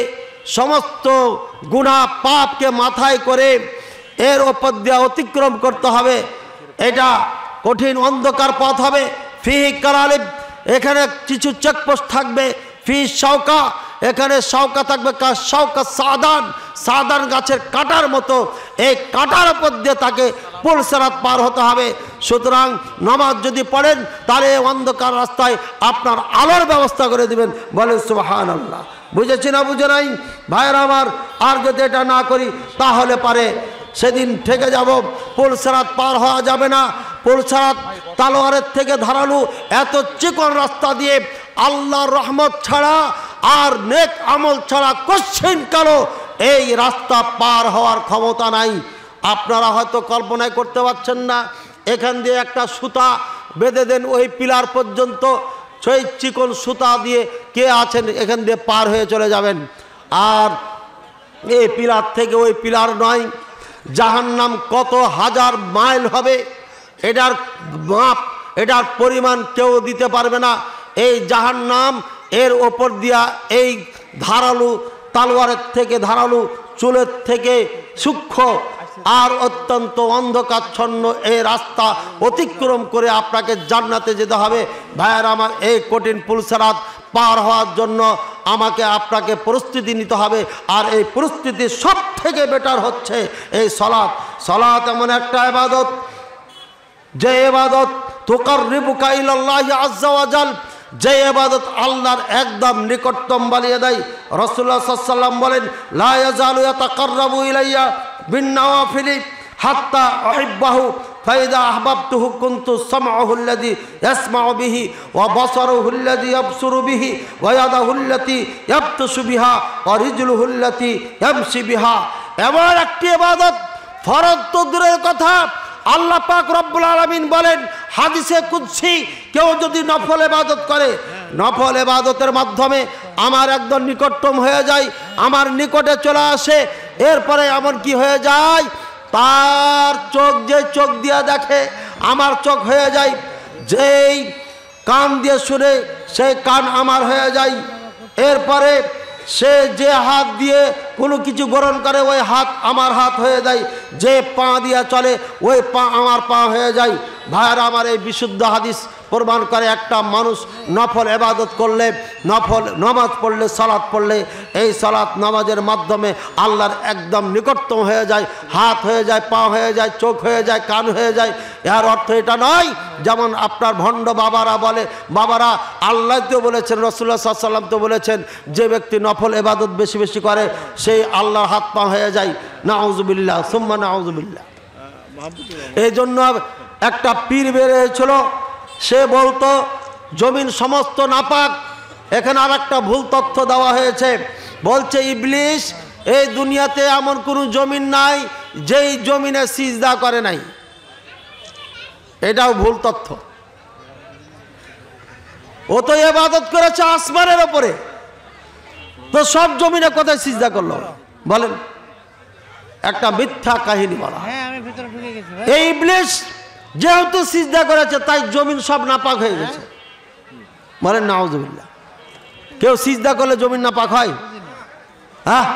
সমস্ত গুনাহ পাপকে মাথায় করে এর ওপর দিয়ে অতিক্রম করতে হবে। এটা কঠিন অন্ধকার পথ হবে। ফিহি কালালিব, এখানে কিছু চেকপোস্ট থাকবে। ফি শাওকা, এখানে শাওকা থাকবে, শাওকা সাদান, সাদান গাছের কাঁটার মতো। এই কাঁটার উপর দিয়ে তাকে পুলসারাত পার হতে হবে। সুতরাং নামাজ যদি পড়েন, তাহলে অন্ধকার রাস্তায় আপনার আলোর ব্যবস্থা করে দিবেন। বলেন সুবহানাল্লাহ। বুঝেছি না বুঝে নাই ভাইয়েরা আমার? আর যদি এটা না করি, তাহলে পারে সেদিন ঠেকে যাব, পুলসারাত পার হওয়া যাবে না। পুলসারাত তলোয়ারের থেকে ধারালো, এত চিকন রাস্তা দিয়ে আল্লাহর রহমত ছাড়া আর নেক আমল ছাড়া কশ্চিন কালো এই রাস্তা পার হওয়ার ক্ষমতা নাই। আপনারা হয়তো কল্পনায় করতে পারছেন না। এখান দিয়ে একটা সুতা বেঁধে দেন ওই পিলার পর্যন্ত, সেই চিকন সুতা দিয়ে কে আছেন এখান দিয়ে পার হয়ে চলে যাবেন। আর এই পিলার থেকে ওই পিলার নয়, জাহান্নাম কত হাজার মাইল হবে, এটার মাপ, এটার পরিমাণ কেউ দিতে পারবে না। এই জাহান্নাম এর ওপর দিয়া এই ধারালো, তলোয়ারের থেকে ধারালো, চুলের থেকে সূক্ষ্ম আর অত্যন্ত অন্ধকারচ্ছন্ন এই রাস্তা অতিক্রম করে আপনাকে জান্নাতে যেতে হবে। ভাইয়ের আমার, এই কঠিন পুলসারাত পার হওয়ার জন্য আমাকে আপনাকে প্রস্তুতি নিতে হবে। আর এই প্রস্তুতি সব থেকে বেটার হচ্ছে এই সালাত। সালাত এমন একটা ইবাদত, যে ইবাদত তুকাররিবুকা ইলাল্লাহি আযজা ওয়া জাল, যে ইবাদত আল্লাহর একদম নিকটতম বানিয়ে দেয়। রাসূলুল্লাহ সাল্লাল্লাহু আলাইহি ওয়াসাল্লাম বলেন, লা ইয়াজালু ইয়াতাকাররাবু ইলাইয়া বিন-নওয়াফিলি হাত্তা উহিব্বাহু ফাইদা আহবাবতুহু কুনতু সামআহু আল্লাযী ইয়াসমাউ বিহি ওয়া বাসারুহু আল্লাযী ইয়াবসুরু বিহি ওয়া ইয়াদাহু আল্লাতী ইয়াবতাশু বিহা ওয়া রিজলুহু আল্লাতী ইয়ামশি বিহা। এমন একটি ইবাদত, ফরজ তো দূরের কথা, আল্লাহ পাক রব্বুল আলামিন বলেন হাদিসে কুদসি, কেউ যদি নফল ইবাদত করে, নফল ইবাদতের মাধ্যমে আমার একদম নিকটতম হয়ে যায়, আমার নিকটে চলে আসে, এরপরে এমন কি হয়ে যায়, তার চোখ, যে চোখ দিয়ে দেখে আমার চোখ হয়ে যায়, যেই কান দিয়ে শুনে সেই কান আমার হয়ে যায়, এরপরে সে যে হাত দিয়ে কোনো কিছু গ্রহণ করে ওই হাত আমার হাত হয়ে যায়, যে পা দিয়ে চলে ওই পা আমার পা হয়ে যায়। ভাইয়েরা আমার, এই বিশুদ্ধ হাদিস প্রমাণ করে একটা মানুষ নফল ইবাদত করলে, নফল নামাজ পড়লে, সালাত পড়লে, এই সালাত নামাজের মাধ্যমে আল্লাহর একদম নিকটতম হয়ে যায়, হাত হয়ে যায়, পা হয়ে যায়, চোখ হয়ে যায়, কান হয়ে যায়। এর অর্থ এটা নয় যেমন আপনার ভণ্ড বাবারা বলে, বাবারা আল্লাহ তো বলেছেন, রাসূলুল্লাহ সাল্লাল্লাহু আলাইহি ওয়াসাল্লাম তো বলেছেন, যে ব্যক্তি নফল ইবাদত বেশি বেশি করে সেই আল্লাহর হাত পা হয়ে যায়। নাউযুবিল্লাহ সুম্মা নাউযুবিল্লাহ। এই জন্য একটা পীর বেরিয়েছিল, সে বলতো জমিন সমস্ত নাপাক। এখানে আর একটা ভুল তথ্য দেওয়া হয়েছে, বলছে ইবলিস এই দুনিয়াতে এমন কোনো জমিন নাই যেই জমিনে সিজদা করে নাই। এটাও ভুল তথ্য। ও তো ইবাদত করেছে আসমানের উপরে, তো সব জমিনে কোথায় সিজদা করলো বলেন? একটা মিথ্যা কাহিনী বলা। এই ইবলিস যেহেতু সিজদা করেছে তাই জমিন সব নাপাক হয়ে গেছে। বলেন নাউযুবিল্লাহ। কেউ সিজদা করলে জমিন নাপাক হয়? হ্যাঁ,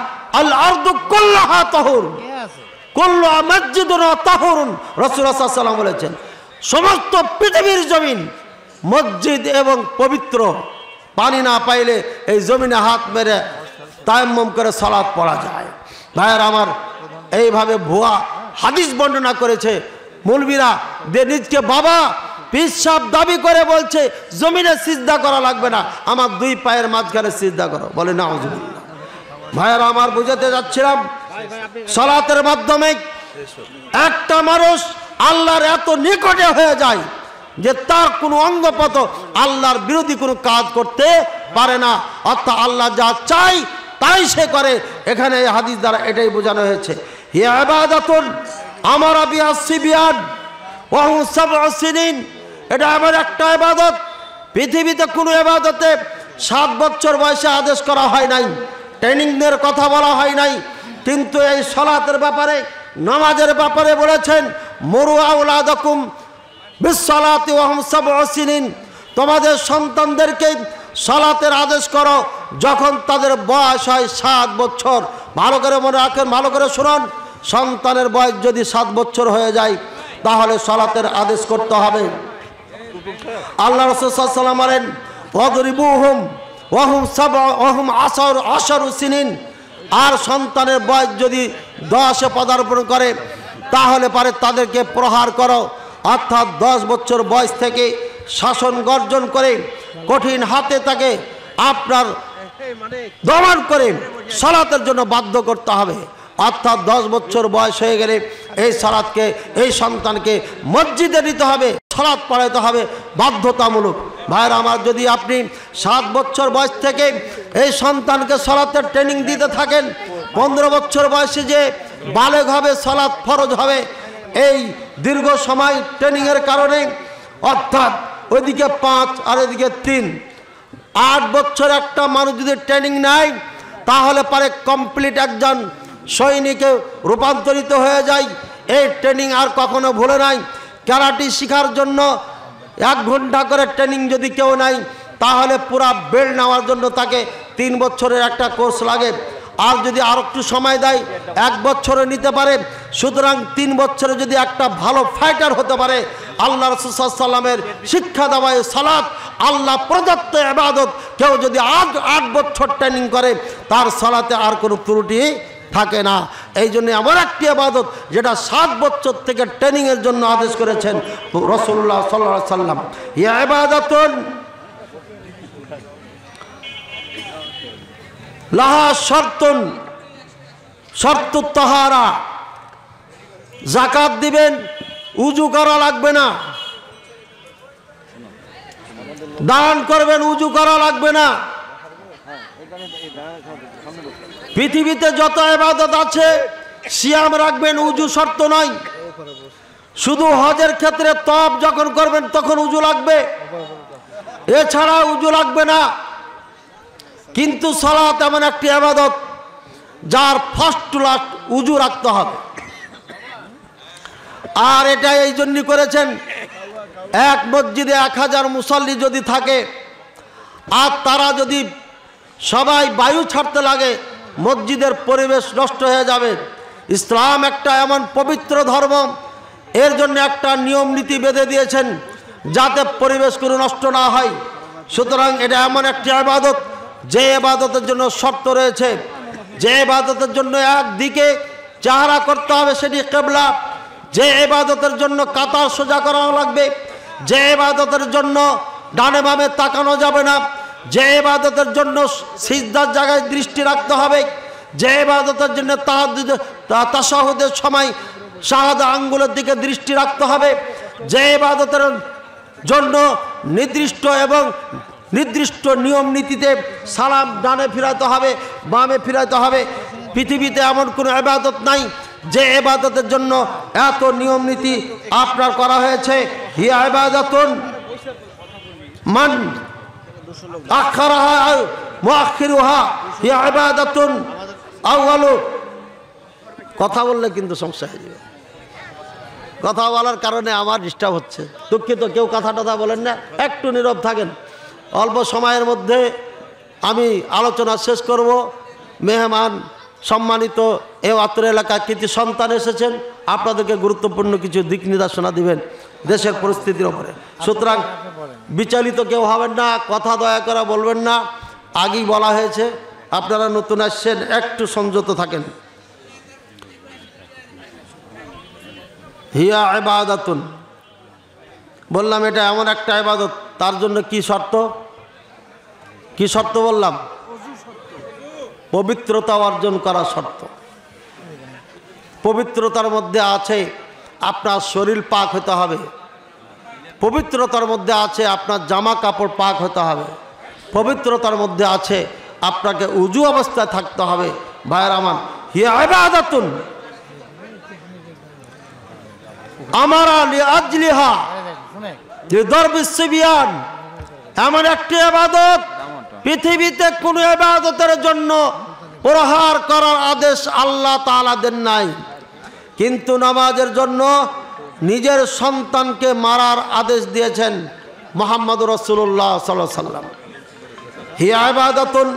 আল আরদু কুল্লুহা তাহুর, কুল্লু মাসজিদুন তাহুরুন। রাসূলুল্লাহ সাল্লাল্লাহু আলাইহি ওয়াসাল্লাম বলেছেন সমস্ত পৃথিবীর জমিন মসজিদ এবং পবিত্র। পানি না পাইলে এই জমিনে হাত মেরে তায়াম্মুম করে সালাত পড়া যায়। ভাইয়ের আমার, এইভাবে ভুয়া হাদিস বর্ণনা করেছে মৌলবীরা, যে নিজকে বাবা পীর সাহেব দাবি করে বলছে জমিনে সিজদা করা লাগবে না, আমার দুই পায়ের মাঝখানে সিজদা করো। বলে নাউযুবিল্লাহ। ভাইয়ের আমার, বুঝাতে যাচ্ছিলাম সালাতের মাধ্যমে একটা মানুষ আল্লাহর এত নিকটে হয়ে যায় যে তার কোনো অঙ্গপত আল্লাহর বিরোধী কোনো কাজ করতে পারে না, অর্থাৎ আল্লাহ যা চাই তাই সে করে। এখানে এই হাদিস দ্বারা এটাই বোঝানো হয়েছে। হিয়া ইবাদাতুন আমারা বিহা সিবিয়ান ওয়া হুম সাব'উ সিনিন। এটা এমন একটা ইবাদত, পৃথিবীতে কোনো ইবাদতে 7 বছর বয়সে আদেশ করা হয় নাই, ট্রেনিংয়ের কথা বলা হয় নাই, কিন্তু এই সালাতের ব্যাপারে, নামাজের ব্যাপারে বলেছেন মুরু আওলাদাকুম বিসসালাতি ওয়া হুম সাব'উ সিনিন। তোমাদের সন্তানদেরকে সালাতের আদেশ করো যখন তাদের বয়স হয় 7 বছর। ভালো করে মনে রাখেন, ভালো করে শুনুন, সন্তানের বয়স যদি 7 বছর হয়ে যায় তাহলে সালাতের আদেশ করতে হবে। আল্লাহ রাসূল সাল্লাল্লাহু আলাইহি ওয়াসাল্লাম বলেন ওয়াদরিবুহুম ওয়া হুম সাব'উ ওয়া হুম আশারু সিনিন। আর সন্তানের বয়স যদি 10-এ পদার্পণ করে তাহলে পারে তাদেরকে প্রহার করো, অর্থাৎ 10 বছর বয়স থেকে শাসন গর্জন করে কঠিন হাতে তাকে আপনার দমন করে সালাতের জন্য বাধ্য করতে হবে। অর্থাৎ 10 বছর বয়স হয়ে গেলে এই সালাতকে, এই সন্তানকে মসজিদে নিতে হবে, সালাত পড়াইতে হবে বাধ্যতামূলক। ভাইয়ের আমার, যদি আপনি 7 বছর বয়স থেকে এই সন্তানকে সালাতের ট্রেনিং দিতে থাকেন, 15 বছর বয়সে যে বালেগ হবে, সালাত ফরজ হবে, এই দীর্ঘ সময় ট্রেনিংয়ের কারণে, অর্থাৎ ওইদিকে 5 আর এদিকে 3, 8 বছর একটা মানুষ যদি ট্রেনিং নেয় তাহলে পারে কমপ্লিট একজন সৈনিকে রূপান্তরিত হয়ে যায়। এই ট্রেনিং আর কখনো ভুলে নাই। ক্যারাটি শেখার জন্য 1 ঘন্টা করে ট্রেনিং যদি কেউ নেয় তাহলে পুরা বেল্ট নেওয়ার জন্য তাকে 3 বছরের একটা কোর্স লাগে। আর যদি আর একটু সময় দেয় 1 বছরে নিতে পারে। সুতরাং 3 বছরে যদি একটা ভালো ফাইটার হতে পারে, আল্লাহ রাসূল সাল্লাল্লাহু আলাইহি ওয়াসাল্লামের শিক্ষা দেওয়ায় সালাত আল্লাহ প্রদত্ত ইবাদত, কেউ যদি 8 বছর ট্রেনিং করে তার সালাতে আর কোনো ত্রুটি থাকে না। এই জন্য এমন একটি ইবাদত যেটা 7 বছর থেকে ট্রেনিংয়ের জন্য আদেশ করেছেন রাসূলুল্লাহ সাল্লাল্লাহু আলাইহি ওয়াসাল্লাম। ইয়া ইবাদাতুন লাহা শর্তুন, শর্তু তাহারা। যাকাত দিবেন, উজু করা লাগবে না। দান করবেন, উজু করা লাগবে না। পৃথিবীতে যত ইবাদত আছে, সিয়াম রাখবেন, উজু শর্ত নয়। শুধু হজের ক্ষেত্রে তওয়াফ যখন করবেন তখন উজু লাগবে, এছাড়া উজু লাগবে না। কিন্তু সালাত এমন একটি ইবাদত যার ফার্স্ট টু লাস্ট উজু রাখতে হবে। আর এটা এই জন্যই করেছেন, এক মসজিদে 1000 মুসল্লি যদি থাকে আর তারা যদি সবাই বায়ু ছাড়তে লাগে, মসজিদের পরিবেশ নষ্ট হয়ে যাবে। ইসলাম একটা এমন পবিত্র ধর্ম, এর জন্য একটা নিয়ম নীতি বেঁধে দিয়েছেন যাতে পরিবেশ কোনো নষ্ট না হয়। সুতরাং এটা এমন একটি ইবাদত যে ইবাদতের জন্য শর্ত রয়েছে, যে ইবাদতের জন্য একদিকে চেহারা করতে হবে সেটি কিবলা, যে ইবাদতের জন্য কাতার সোজা করা লাগবে, যে ইবাদতের জন্য ডানে বামে তাকানো যাবে না, যে ইবাদতের জন্য সিজদার জায়গায় দৃষ্টি রাখতে হবে, যে ইবাদতের জন্য তাশাহুদের সময় শাহাদা আঙ্গুলের দিকে দৃষ্টি রাখতে হবে, যে ইবাদতের জন্য নির্দিষ্ট নিয়ম নীতিতে সালাম ডানে ফিরাতে হবে, বামে ফিরাতে হবে। পৃথিবীতে এমন কোনো ইবাদত নাই যে ইবাদতের জন্য এত নিয়ম নীতি আপনার করা হয়েছে। হিয়া ইবাদাতুন মান আখারাহা মুআখিরুহা হিয়া ইবাদাতুন আউয়ালু। কথা বললে কিন্তু সমস্যা হয়ে যাবে। কথা বলার কারণে আমার ডিস্টার্ব হচ্ছে, দুঃখিত। কেউ কথা টথা বলেন না, একটু নীরব থাকেন। অল্প সময়ের মধ্যে আমি আলোচনা শেষ করব। মেহমান সম্মানিত এ অত্র এলাকায় কিছু সন্তান এসেছেন, আপনাদেরকে গুরুত্বপূর্ণ কিছু দিক নির্দেশনা দিবেন দেশের পরিস্থিতির ওপরে। সুতরাং বিচলিত কেউ হবেন না, কথা দয়া করে বলবেন না। আগেই বলা হয়েছে, আপনারা নতুন আসছেন, একটু সংযত থাকেন। হিয়া ইবাদাতুন, বললাম এটা এমন একটা ইবাদত, তার জন্য কি শর্ত? কি শর্ত বললাম? পবিত্রতা অর্জন করা শর্ত। পবিত্রতার মধ্যে আছে আপনার শরীর পাক হতে হবে, পবিত্রতার মধ্যে আছে আপনার জামা কাপড় পাক হতে হবে, পবিত্রতার মধ্যে আছে আপনাকে উজু অবস্থায় থাকতে হবে। ভাইয়ের আমার, হিয়া ইবাদাতুন আমারা লিআজলিহা লিদরবিস সিবিয়ান, এমন একটি ইবাদত পৃথিবীতে কোনো ইবাদতের জন্য প্রহার করার আদেশ আল্লাহ তাআলা দেন নাই, কিন্তু নামাজের জন্য নিজের সন্তানকে মারার আদেশ দিয়েছেন মুহাম্মদুর রাসূলুল্লাহ সাল্লাল্লাহু আলাইহি সাল্লাম। হিয়া ইবাদাতুন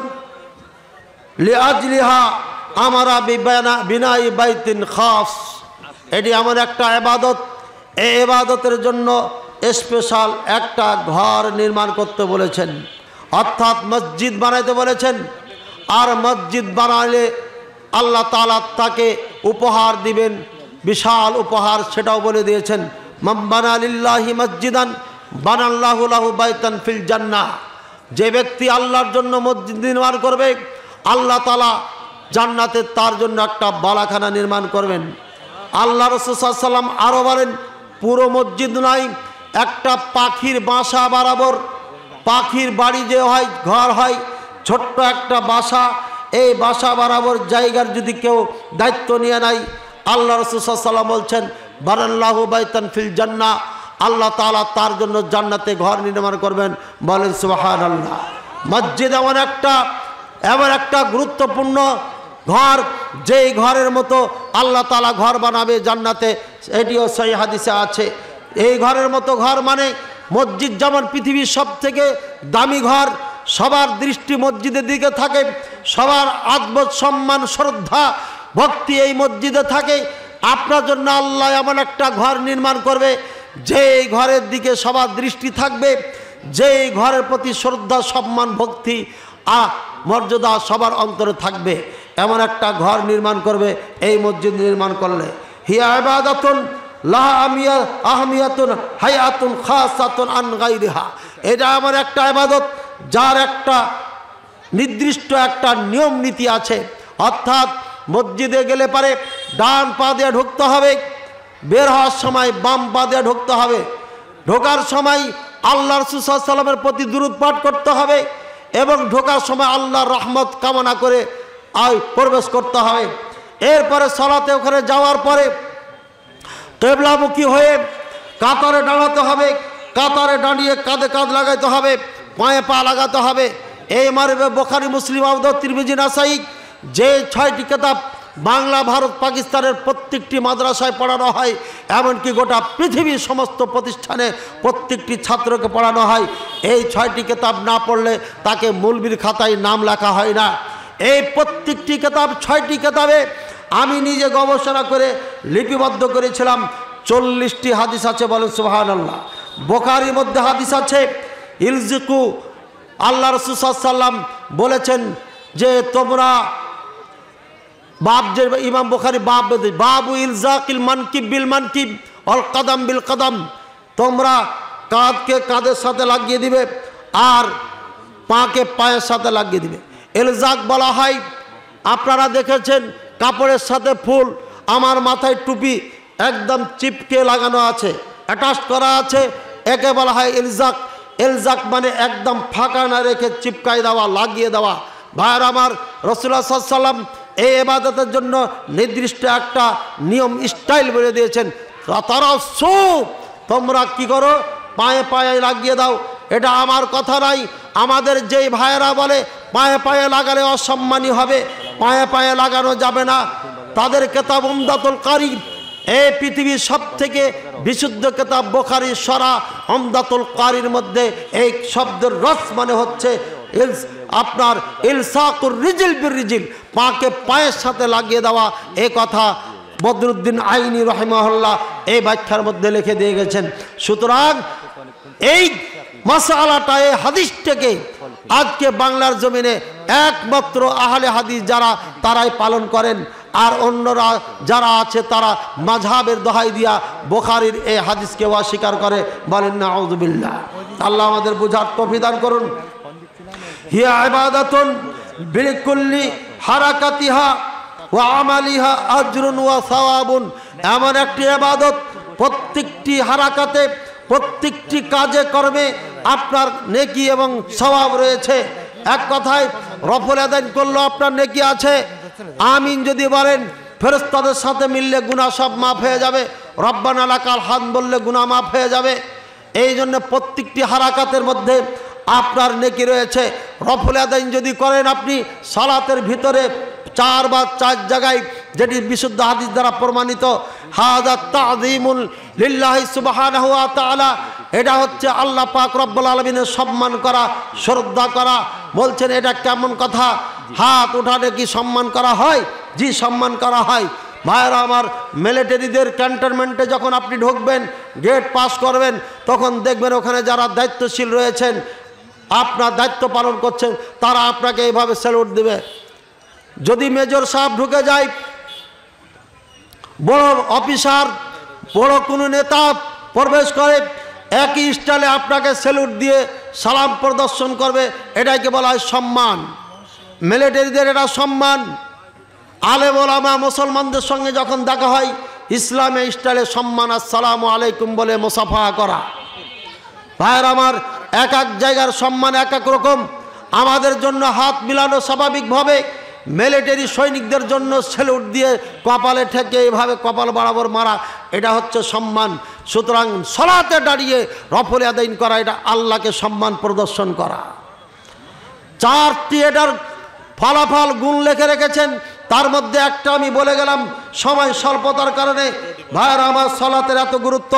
লিআজলিহা আমারা বিনাই বাইতিন খাস, এটি এমন একটা ইবাদত, এই ইবাদতের জন্য স্পেশাল একটা ঘর নির্মাণ করতে বলেছেন, অর্থাৎ মসজিদ বানাইতে বলেছেন। আর মসজিদ বানাইলে আল্লাহ তাআলা তাকে উপহার দিবেন, বিশাল উপহার, সেটাও বলে দিয়েছেন। মান বানা লিল্লাহি মসজিদান বানাল্লাহু লাহু বাইতান ফিল জান্নাহ, যে ব্যক্তি আল্লাহর জন্য মসজিদ নির্মাণ করবে, আল্লাহ তাআলা জান্নাতে তার জন্য একটা বালাখানা নির্মাণ করবেন। আল্লাহ রাসূল সাল্লাল্লাহু আলাইহি ওয়াসাল্লাম আরও বলেন, পুরো মসজিদ নয়, একটা পাখির বাসা বরাবর, পাখির বাড়ি যে হয়, ঘর হয়, ছোট্ট একটা বাসা, এই বাসা বরাবর জায়গার যদি কেউ দায়িত্ব নিয়ে নেয়, আল্লাহ রাসূল সাল্লাল্লাহু আলাইহি ওয়াসাল্লাম বলছেন বানাল্লাহু বাইতান ফিল জান্নাহ, আল্লাহ তাআলা তার জন্য জান্নাতে ঘর নির্মাণ করবেন। বলেন সুবহানাল্লাহ। মসজিদ এমন একটা গুরুত্বপূর্ণ ঘর, যেই ঘরের মতো আল্লাহ তাআলা ঘর বানাবে জান্নাতে, এটিও সহিহ হাদিসে আছে। এই ঘরের মতো ঘর মানে মসজিদ যেমন পৃথিবীর সবথেকে দামি ঘর, সবার দৃষ্টি মসজিদের দিকে থাকে, সবার আদব সম্মান শ্রদ্ধা ভক্তি এই মসজিদে থাকে। আপনার জন্য আল্লাহ এমন একটা ঘর নির্মাণ করবে, যেই ঘরের দিকে সবার দৃষ্টি থাকবে, যেই ঘরের প্রতি শ্রদ্ধা সম্মান ভক্তি মর্যাদা সবার অন্তরে থাকবে, এমন একটা ঘর নির্মাণ করবে এই মসজিদ নির্মাণ করলে। হিয়া ইবাদাতুন লাহা আহমিয়াতুন হায়াতুন খাসাতুন আন গায়রিহা, এটা আমার একটা ইবাদত যার একটা নির্দিষ্ট একটা নিয়ম নীতি আছে। অর্থাৎ মসজিদে গেলে পারে ডান পা দিয়ে ঢুকতে হবে, বের হওয়ার সময় বাম পা দিয়ে ঢুকতে হবে, ঢোকার সময় আল্লাহ রাসূল সাল্লাল্লাহু আলাইহি ওয়াসাল্লামের প্রতি দুরূদ পাঠ করতে হবে, এবং ঢোকার সময় আল্লাহর রহমত কামনা করে প্রবেশ করতে হবে। এরপরে সালাতে ওখানে যাওয়ার পরে কিবলামুখী হয়ে কাতারে দাঁড়াতে হবে, কাতারে দাঁড়িয়ে কাঁধে কাঁধ লাগাইতে হবে, পায়ে পা লাগাতে হবে। এই মারবে বুখারী, মুসলিম, আবু দাউদ, তিরমিজি, নাসাই, যে 6টি কিতাব বাংলা, ভারত, পাকিস্তানের প্রত্যেকটি মাদ্রাসায় পড়ানো হয়, এমনকি গোটা পৃথিবীর সমস্ত প্রতিষ্ঠানে প্রত্যেকটি ছাত্রকে পড়ানো হয়। এই 6টি কিতাব না পড়লে তাকে মৌলবীর খাতায় নাম লেখা হয় না। এই প্রত্যেকটি কিতাব 6টি কিতাবে আমি নিজে গবেষণা করে লিপিবদ্ধ করেছিলাম। 40টি হাদিস আছে, বলেন সুবহানাল্লাহ। বুখারীর মধ্যে হাদিস আছে, ইলজিকু, আল্লাহ রাসূল সাল্লাল্লাহু আলাইহি ওয়াসাল্লাম বলেছেন যে তোমরা বাব, যে ইমাম বুখারী বাবু ইলজাকিল মানকিব বিল মানকিব অল কদম বিল কদম, তোমরা কাঁধকে কাঁধের সাথে লাগিয়ে দিবে আর পাকে পায়ের সাথে লাগিয়ে দিবে। ইলজাক বলা হয়, আপনারা দেখেছেন কাপড়ের সাথে ফুল, আমার মাথায় টুপি একদম চিপকে লাগানো আছে, অ্যাটাচ করা আছে, একে বলা হয় ইলজাক। ইলজাক মানে একদম ফাঁকা না রেখে চিপকাই দেওয়া, লাগিয়ে দেওয়া। ভাইয়ের আমার, রাসূলুল্লাহ সাল্লাল্লাহু আলাইহি ওয়াসাল্লাম এই ইবাদতের জন্য নির্দিষ্ট একটা নিয়ম স্টাইল বলে দিয়েছেন। তারা তোমরা কি করো, পায়ে পায়ে লাগিয়ে দাও। এটা আমার কথা নাই, আমাদের যেই ভাইয়েরা বলে পায়ে পায়ে লাগালে অসম্মানী হবে, পায়ে পায়ে লাগানো যাবে না, তাদের কিতাব উমদাতুল কারী, এই পৃথিবীর সব থেকে বিশুদ্ধ কিতাব বুখারী সরা উমদাতুল কারীর মধ্যে এই শব্দের রস মানে হচ্ছে আপনার ইলসাকুর রিজিল বির রিজিল, পাকে পায়ের সাথে লাগিয়ে দেওয়া। এই কথা বদরুদ্দিন আইনি রাহিমাহুল্লাহ এই ব্যাখ্যার মধ্যে লিখে দিয়ে গেছেন। সুতরাং এই মাসআলাটা, এই হাদিসটাকে আজকে বাংলার জমিনে একমাত্র আহলে হাদিস যারা, তারাই পালন করেন। আর অন্যরা যারা আছে তারা মাযহাবের দোহাই দিয়া বুখারীর এই হাদিসকে অস্বীকার করে, বলেন নাউযুবিল্লাহ। আল্লাহ আমাদের বুঝার তৌফিক দান করুন। হিয়া ইবাদাতুন বিকুল্লি হারাকাতিহা ওয়া আমালিহা আজরুন ওয়া সাওয়াবুন, এমন একটি ইবাদত প্রত্যেকটি হারাকাতে, প্রত্যেকটি কাজে কর্মে আপনার নেকি এবং সওয়াব রয়েছে। এক কথায় রফল আদান করলেও আপনার নেকি আছে, আমিন যদি বলেন ফেরেশতাদের সাথে মিললে গুনাহ সব মাফ হয়ে যাবে, রব্বানা লাকাল হামদ বললে গুনাহ মাফ হয়ে যাবে। এই জন্য প্রত্যেকটি হারাকাতের মধ্যে আপনার নেকি রয়েছে। রফল আদান যদি করেন আপনি সালাতের ভিতরে 4 বা 4 জায়গায়, যেটি বিশুদ্ধ হাদিস দ্বারা প্রমাণিত, হাযা তাযীমুল লিল্লাহি সুবহানাহু ওয়া তাআলা, এটা হচ্ছে আল্লাহ পাক রব্বুল আলামিনের সম্মান করা, শ্রদ্ধা করা। বলছেন এটা কেমন কথা, হাত উঠালে কি সম্মান করা হয়? জি, সম্মান করা হয়। ভাইরা আমার, মিলিটারিদের ক্যান্টনমেন্টে যখন আপনি ঢুকবেন, গেট পাস করবেন, তখন দেখবেন ওখানে যারা দায়িত্বশীল রয়েছেন, আপনার দায়িত্ব পালন করছেন, তারা আপনাকে এইভাবে স্যালুট দেবে। যদি মেজর সাহেব ঢুকে যায়, বড় অফিসার, বড় কোনো নেতা প্রবেশ করে, একই স্টাইলে আপনাকে স্যালুট দিয়ে সালাম প্রদর্শন করবে। এটাকে বলা হয় সম্মান। মিলিটারিদের এটা সম্মান। আলেম ওলামা মুসলমানদের সঙ্গে যখন দেখা হয়, ইসলামে স্টাইলে সম্মান, আসসালামু আলাইকুম বলে মুসাফা করা। ভাইয়ের আমার, এক এক জায়গার সম্মান এক এক রকম। আমাদের জন্য হাত মিলানো স্বাভাবিকভাবে, মিলিটারি সৈনিকদের জন্য স্যালুট দিয়ে কপালে ঠেকে এইভাবে কপাল বরাবর মারা, এটা হচ্ছে সম্মান। সুতরাং সালাতে দাঁড়িয়ে রফল আদায় করা, এটা আল্লাহকে সম্মান প্রদর্শন করা। 4টি এটার ফলাফল গুণ লিখে রেখেছেন, তার মধ্যে একটা আমি বলে গেলাম সময় স্বল্পতার কারণে। ভাইয়েরা আমার, সালাতের এত গুরুত্ব।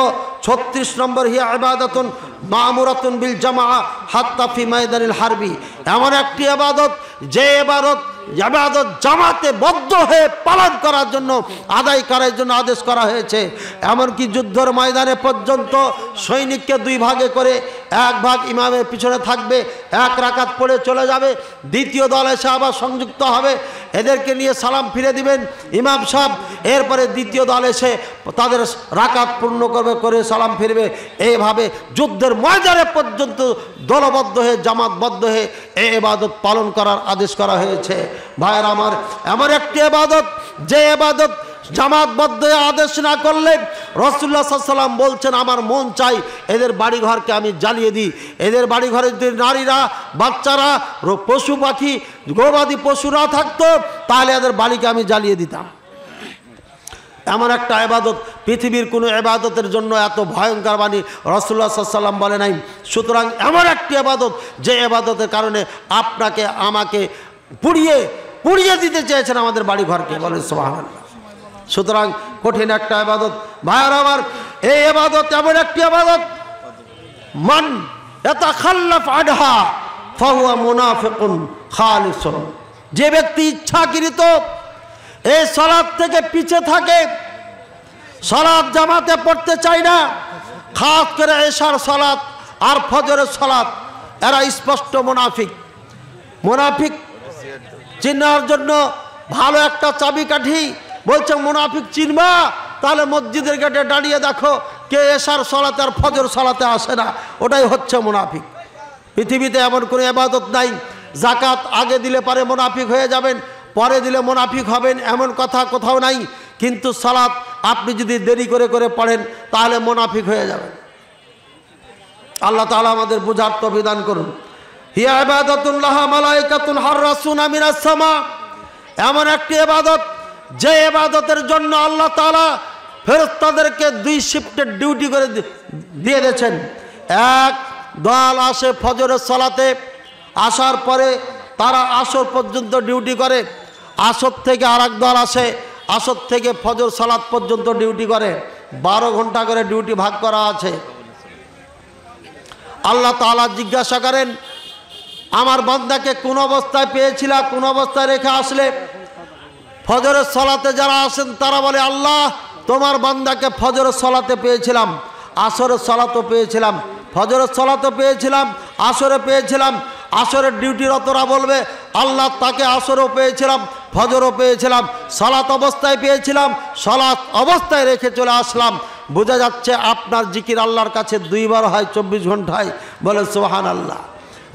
36 নম্বর, হিয়া ইবাদাতুন মা'মুরাতুন বিল জামাআ হাত্তা ফি ময়দানিল হারবি, এমন একটি ইবাদত যে ইবাদত জামাতে বদ্ধ হয়ে পালন করার জন্য, আদায় করার জন্য আদেশ করা হয়েছে। এমনকি যুদ্ধের ময়দানে পর্যন্ত সৈনিককে 2 ভাগে করে, 1 ভাগ ইমামের পিছনে থাকবে, 1 রাকাত পড়ে চলে যাবে, দ্বিতীয় দল এসে আবার সংযুক্ত হবে, এদেরকে নিয়ে সালাম ফিরে দিবেন ইমাম সাহেব, এরপরে দ্বিতীয় দল এসে তাদের রাকাত পূর্ণ করবে, করে সালাম ফিরবে। এইভাবে যুদ্ধের ময়দানে পর্যন্ত দলবদ্ধ হয়ে, জামাতবদ্ধ হয়ে এই ইবাদত পালন করার আদেশ করা হয়েছে। ভাইয়ের আমার, এমন একটি ইবাদত যে ইবাদত জামাতবদ্ধ হয়ে আদেশ না করলে, রাসূলুল্লাহ সাল্লাল্লাহু আলাইহি ওয়াসাল্লাম বলছেন আমার মন চাই এদের বাড়িঘরকে আমি জ্বালিয়ে দিই। এদের বাড়িঘরে যদি নারীরা, বাচ্চারা, পশু পাখি, গবাদি পশুরা থাকতো, তাহলে এদের বাড়িকে আমি জ্বালিয়ে দিতাম। এমন একটা ইবাদত, পৃথিবীর কোনো ইবাদতের জন্য এত ভয়ঙ্কর বাণী রাসূলুল্লাহ সাল্লাল্লাহু আলাইহি ওয়াসাল্লাম বলে নাই। সুতরাং এমন একটি ইবাদত যে ইবাদতের কারণে আপনাকে আমাকে পুড়িয়ে দিতে চেয়েছেন আমাদের বাড়ি ঘরকে, বলেন সুবহানাল্লাহ। সুতরাং কঠিন একটা ইবাদত। ভাইয়েরা আমার, এই ইবাদত এমন একটি ইবাদত, মান ইয়াতাখাল্লাফ আনহা ফাহুয়া মুনাফিকুন খালিসুন, যে ব্যক্তি ইচ্ছাকৃত এই সালাত থেকে পিছে থাকে, সালাত জামাতে পড়তে চায় না, খাস করে এশার সালাত আর ফজরের সালাত, এরা স্পষ্ট মুনাফিক। মুনাফিক চিনার জন্য ভালো একটা চাবিকাঠি বলছে, মুনাফিক চিনবা তাহলে মসজিদের গেটে দাঁড়িয়ে দেখো কে এশার সালাতে আর ফজর সালাতে আসে না, ওটাই হচ্ছে মুনাফিক। পৃথিবীতে এমন কোনো ইবাদত নাই যাকাত আগে দিলে পরে মুনাফিক হয়ে যাবেন, পরে দিলে মুনাফিক হবেন, এমন কথা কোথাও নাই। কিন্তু সালাত আপনি যদি দেরি করে করে পড়েন তাহলে মুনাফিক হয়ে যাবেন। আল্লাহ তাআলা আমাদের বুঝার তৌফিক দান করুন। হিয়া ইবাদাতুন লাহা মালায়েকাতুন হাররাসুনা মিনাস সামা, এমন একটি ইবাদত যে ইবাদতের জন্য আল্লাহ তাআলা ফেরেশতাদেরকে 2 শিফটের ডিউটি করে দিয়ে দিয়েছেন। এক দল আসে ফজরের সালাতে, আসার পরে তারা আসর পর্যন্ত ডিউটি করে। আসর থেকে আরেক দল আসে, আসর থেকে ফজর সালাত পর্যন্ত ডিউটি করে। 12 ঘন্টা করে ডিউটি ভাগ করা আছে। আল্লাহ তাআলা জিজ্ঞাসা করেন, আমার বান্দাকে কোন অবস্থায় পেয়েছিলা, কোন অবস্থায় রেখে আসলে? ফজরের সালাতে যারা আসেন তারা বলে, আল্লাহ তোমার বান্দাকে ফজরের সালাতে পেয়েছিলাম, আসরের সালাতও পেয়েছিলাম, ফজরের সালাতও পেয়েছিলাম, আসরে পেয়েছিলাম। আসরের ডিউটিরতরা বলবে, আল্লাহ তাকে আসরও পেয়েছিলাম, ফজরও পেয়েছিলাম, সালাত অবস্থায় পেয়েছিলাম, সালাত অবস্থায় রেখে চলে আসলাম। বোঝা যাচ্ছে আপনার জিকির আল্লাহর কাছে 2 বার হয় 24 ঘন্টায়। বলে সুবহানাল্লাহ।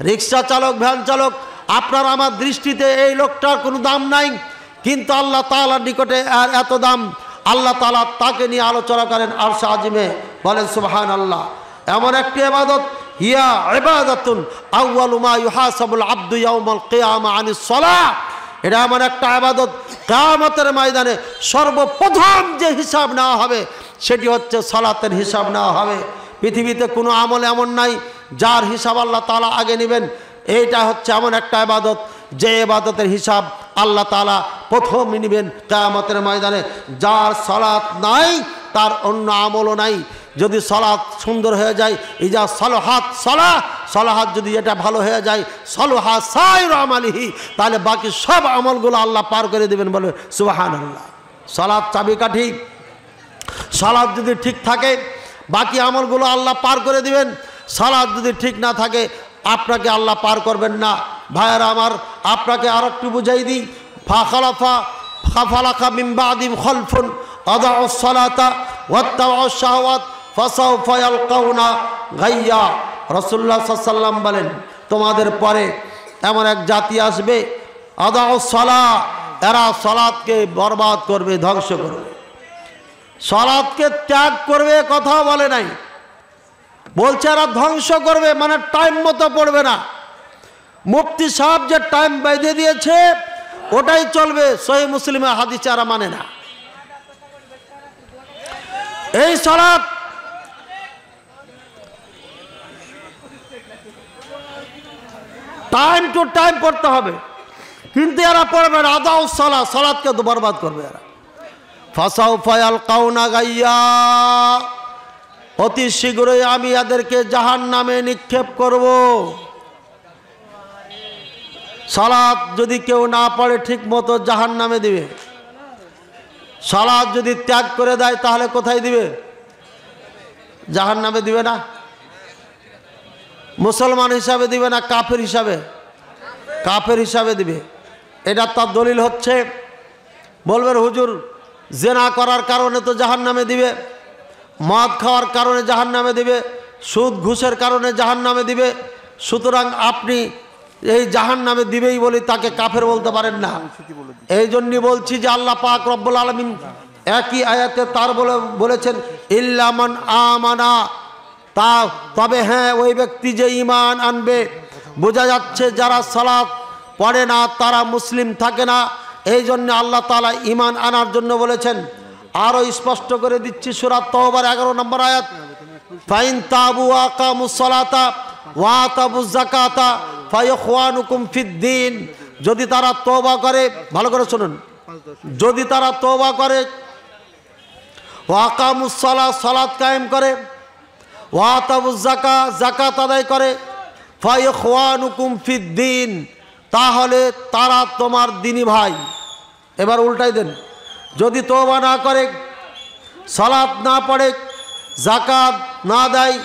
রিক্সা চালক, ভ্যান চালক, আপনার আমার দৃষ্টিতে এই লোকটার কোনো দাম নাই, কিন্তু আল্লাহ তাআলার নিকটে আর এত দাম। আল্লাহ তাআলা তাকে নিয়ে আলোচনা করেন আরশ আজিমে। বলেন সুবহানাল্লাহ। এমন একটি ইবাদত, হিয়া ইবাদাতুন আউয়ালু মা ইউহাসাবুল আবদু ইয়াউমাল কিয়ামা আনিস সালাহ, এটা এমন একটা ইবাদত কিয়ামতের ময়দানে সর্বপ্রথম যে হিসাব নেওয়া হবে সেটি হচ্ছে সালাতের হিসাব নেওয়া হবে। পৃথিবীতে কোনো আমল এমন নাই যার হিসাব আল্লাহ তাআলা আগে নেবেন। এইটা হচ্ছে এমন একটা ইবাদত যে ইবাদতের হিসাব আল্লাহ তাআলা প্রথমই নেবেন কিয়ামতের ময়দানে। যার সালাত নাই তার অন্য আমলও নাই। যদি সালাত সুন্দর হয়ে যায়, ইজা সালাহাত সালাহ, সালাহাত যদি এটা ভালো হয়ে যায়, সালাহা সাইর আমালিহি, তাহলে বাকি সব আমলগুলো আল্লাহ পার করে দেবেন। বলে সুবহানাল্লাহ। সালাত চাবিকাঠি। সালাত যদি ঠিক থাকে বাকি আমলগুলো আল্লাহ পার করে দিবেন। সালাত যদি ঠিক না থাকে আপনাকে আল্লাহ পার করবেন না। ভাইয়েরা আমার, আপনাকে আর একটু বুঝাই দিই। ফালাকা মিন বাদিম খলফুন আদাউস সালাতা ওয়াত্তাবাউশ শাহওয়াত ফাসাউফা ইয়ালকাউনা গাইয়া। রাসূলুল্লাহ সাল্লাল্লাহু আলাইহি ওয়াসাল্লাম বলেন, তোমাদের পরে এমন এক জাতি আসবে, আদাউস সালাহ, এরা সালাতকে বরবাদ করবে, ধ্বংস করবে, সালাতকে ত্যাগ করবে, কথা বলে নাই, বলছে এরা ধ্বংস করবে, মানে টাইম মতো পড়বে না। মুফতি সাহেব যে টাইম বেঁধে দিয়েছে ওটাই চলবে, সহিহ মুসলিমে হাদিসে এরা মানে না। এই সালাত টাইম টু টাইম পড়তে হবে, কিন্তু এরা পড়বে না, আদাউস সালাহ, সালাতকে বরবাদ করবে এরা। ফাসাউফা ইয়ালকাউনা গাইয়া, অতি শীঘ্রই আমি এদেরকে জাহান্নামে নিক্ষেপ করব। সালাত যদি কেউ না পড়ে ঠিক মতো জাহান্নামে দিবে। সালাত যদি ত্যাগ করে দেয় তাহলে কোথায় দিবে? জাহান্নামে দিবে না? মুসলমান হিসাবে দিবে না কাফের হিসাবে? কাফের হিসাবে দিবে। এটা তার দলিল হচ্ছে, বলবেন হুজুর জেনা করার কারণে তো জাহান্নামে দিবে, মদ খাওয়ার কারণে জাহান্নামে দিবে, সুদ ঘুষের কারণে জাহান্নামে দিবে, সুতরাং আপনি এই জাহান্নামে দিবেই বলে তাকে কাফের বলতে পারেন না। এই জন্যই বলছি যে আল্লাহ পাক রব্বুল আলামিন একই আয়াতে তার বলেছেন ইল্লা মান আমানা, তা তবে হ্যাঁ ওই ব্যক্তি যে ঈমান আনবে। বোঝা যাচ্ছে যারা সালাত পড়ে না তারা মুসলিম থাকে না, এই জন্য আল্লাহ তাআলা ঈমান আনার জন্য বলেছেন। আরও স্পষ্ট করে দিচ্ছি, সূরা তাওবার 11 নম্বর আয়াত, ফাইন তাবু ওয়া আকামুস সালাতা ওয়া আতাবুজ যাকাতা ফাইখওয়ানুকুম ফিদ্দিন, যদি তারা তওবা করে, ভালো করে শুনুন, যদি তারা তওবা করে, ওয়া আকামুস সালাহ, সালাত কায়েম করে, ওয়া আতাবুজ যাকাত, যাকাত আদায় করে, ফাইখওয়ানুকুম ফিদ্দিন, তাহলে তারা তোমার দিনী ভাই। এবার উল্টাই দেন, যদি তওবা না করে, সালাত না পড়ে, জাকাত না দেয়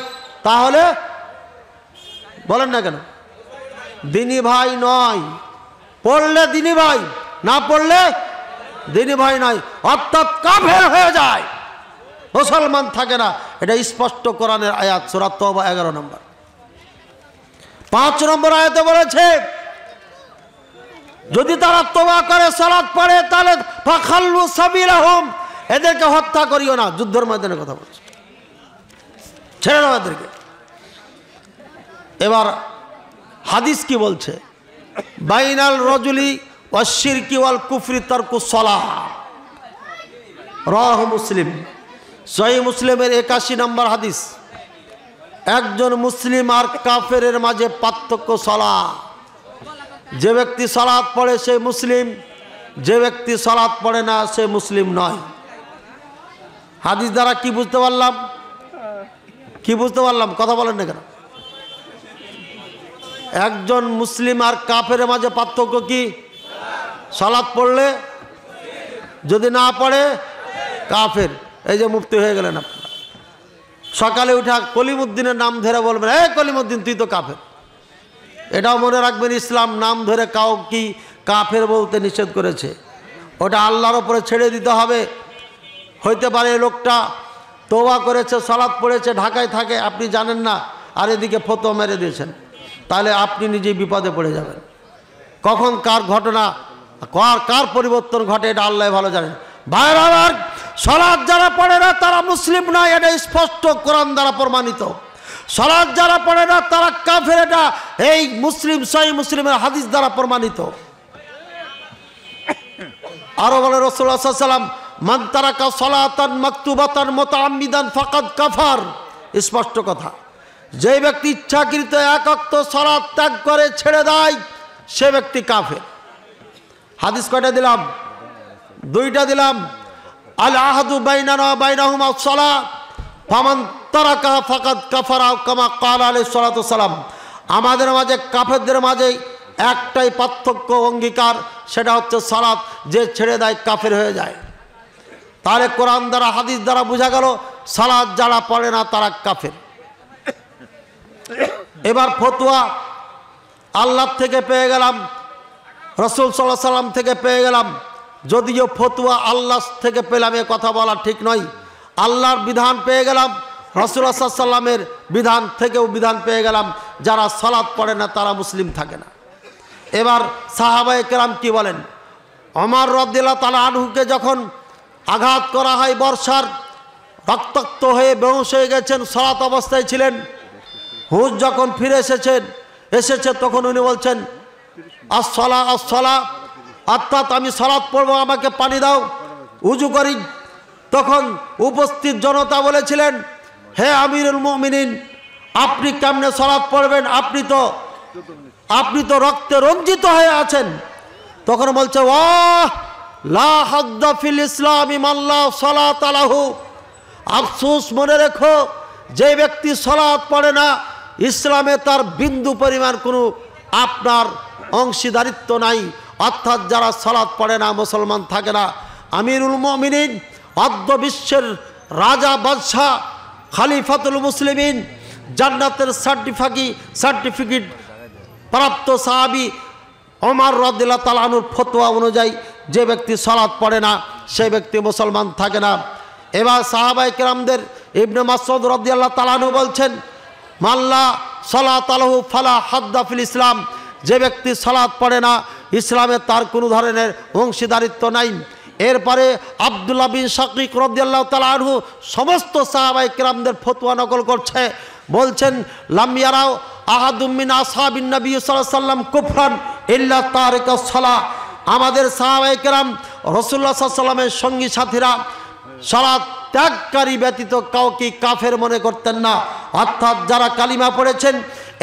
তাহলে বলেন না কেন দিনী ভাই নয়। পড়লে দিনী ভাই, না পড়লে দিনী ভাই নয়, অর্থাৎ কাফের হয়ে যায়, মুসলমান থাকে না। এটা স্পষ্ট কোরআনের আয়াত, সূরা তওবা 11 নম্বর। 5 নম্বর আয়াতে বলেছে যদি তারা তওবা করে সালাত পড়ে তাহলে ফাখাল্লু সাবিলাহুম, এদেরকে হত্যা করিও না। যুদ্ধের ময়দানে কথা বলছে, ছেড়ে দাও এদেরকে। এবার হাদিস কি বলছে? বাইনাল রজুলি ওয়াশিরকি ওয়াল কুফরি তারকুস সালাহ, রাওয়াহু মুসলিম। সহিহ মুসলিমের 81 নম্বর হাদিস। একজন মুসলিম আর কাফেরের মাঝে পার্থক্য সালাহ। যে ব্যক্তি সালাত পড়ে সে মুসলিম, যে ব্যক্তি সালাত পড়ে না সে মুসলিম নয়। হাদিস দ্বারা কি বুঝতে পারলাম? কি বুঝতে পারলাম? কথা বলেন না কেন? একজন মুসলিম আর কাফেরের মাঝে পার্থক্য কি? সালাত পড়লে, যদি না পড়ে কাফের। এই যে মুফতি হয়ে গেলেন আপনারা, সকালে উঠা কলিমুদ্দিনের নাম ধরে বলবেন এই কলিমুদ্দিন তুই তো কাফের। এটাও মনে রাখবেন, ইসলাম নাম ধরে কাউ কি কাফের বলতে নিষেধ করেছে। ওটা আল্লাহর ওপরে ছেড়ে দিতে হবে। হইতে পারে এই লোকটা তওবা করেছে, সালাত পড়েছে, ঢাকায় থাকে, আপনি জানেন না, আর এদিকে ফতোয়া মেরে দিয়েছেন, তাহলে আপনি নিজেই বিপদে পড়ে যাবেন। কখন কার ঘটনা, কার পরিবর্তন ঘটে এটা আল্লাহ ভালো জানেন। ভাইরা আমার, সালাত যারা পড়ে না তারা মুসলিম নয়, এটা স্পষ্ট কোরআন দ্বারা প্রমাণিত। সালাত যারা পড়ে না তারা কাফের, এটা এই মুসলিম, সহিহ মুসলিমের হাদিস দ্বারা প্রমাণিত। আরো বলে রাসূলুল্লাহ সাল্লাল্লাহু আলাইহি ওয়াসাল্লাম মান তারাকা সালাতান মাকতুবাতান মুতাআম্মিদান ফাকাদ কাফার। স্পষ্ট কথা, যে ব্যক্তি ইচ্ছাকৃত এক ওয়াক্ত সালাত ত্যাগ করে, ছেড়ে দেয়, সে ব্যক্তি কাফের। হাদিস কয়টা দিলাম? 2টা দিলাম। আল আহাদু বাইনানা বাইনাহুমা সালাত ফামান তারাকা ফাকাদ কাফারা কামা ক্বালা আলাইহিস সালাতু ওয়াসসালাম। আমাদের মাঝে কাফেরদের মাঝে একটাই পার্থক্য, অঙ্গীকার, সেটা হচ্ছে সালাত। যে ছেড়ে দেয় কাফের হয়ে যায়। তাহলে কোরআন দ্বারা হাদিস দ্বারা বোঝা গেল সালাত যারা পড়ে না তারা কাফের। এবার ফতোয়া আল্লাহ থেকে পেয়ে গেলাম, রাসূল সাল্লাল্লাহু আলাইহি সাল্লাম থেকে পেয়ে গেলাম। যদিও ফতোয়া আল্লাহ থেকে পেলাম এ কথা বলা ঠিক নয়। আল্লাহর বিধান পেয়ে গেলাম, রাসূলুল্লাহ সাল্লাল্লাহু আলাইহি সাল্লামের বিধান থেকেও বিধান পেয়ে গেলাম। যারা সালাত পড়ে না তারা মুসলিম থাকে না। এবার সাহাবায়ে কেরাম কি বলেন? ওমর রাদিয়াল্লাহু তাআলা আনহুকে যখন আঘাত করা হয় বর্ষার, রক্তাক্ত হয়ে বেহুশ হয়ে গেছেন, সালাত অবস্থায় ছিলেন। হুঁশ যখন ফিরে এসেছে তখন উনি বলছেন আসসালা আসসালা, অর্থাৎ আমি সালাত পড়বো, আমাকে পানি দাও, উজু করি। তখন উপস্থিত জনতা বলেছিলেন হে আমিরুল মুমিনিন, আপনি কেমনে সালাত পড়বেন? আপনি তো রক্তে রঞ্জিত হয়ে আছেন। তখন বলছে ওয়াহ লা হাদ্দা ফিল ইসলামি মাল্লা সালাত আলাহু। আফসোস, মনে রেখো, যে ব্যক্তি সালাত পড়ে না ইসলামে তার বিন্দু পরিমাণ কোনো আপনার অংশীদারিত্ব নাই। অর্থাৎ যারা সালাত পড়ে না মুসলমান থাকে না। আমিরুল মুমিনিন, অর্ধ বিশ্বের রাজা বাদশাহ, খলিফাতুল মুসলিমিন, জান্নাতের সার্টিফিকেট প্রাপ্ত সাহাবী ওমর রাদিয়াল্লাহু তাআলা আনহুর ফতোয়া অনুযায়ী যে ব্যক্তি সালাত পড়ে না সেই ব্যক্তি মুসলমান থাকে না। এবার সাহাবায়ে কেরামদের ইবনে মাসউদ রাদিয়াল্লাহু তাআলা আনহু বলছেন মাল্লা সালাত আলাহু ফালা হাদ্দা ফিল ইসলাম। যে ব্যক্তি সালাত পড়ে না ইসলামে তার কোনো ধরনের অংশীদারিত্ব নাই। এরপরে আব্দুল্লাহ বিন শাকিক রাদিয়াল্লাহু তাআলা আনহু সমস্ত সাহাবায়ে কেরামদের ফতোয়া নকল করছে। বলছেন লাম ইয়ারাও আহাদুম মিন আসহাবিন নবী সাল্লাল্লাহু আলাইহি ওয়াসাল্লাম কুফরান ইল্লা তারিকাস সালাহ। আমাদের সাহাবায়ে কেরাম রাসূলুল্লাহ সাল্লাল্লাহু আলাইহি ওয়াসাল্লামের সঙ্গী সাথীরা সালাত ত্যাগকারী ব্যতীত কাউকে কাফের মনে করতেন না। অর্থাৎ যারা কালিমা পড়েছেন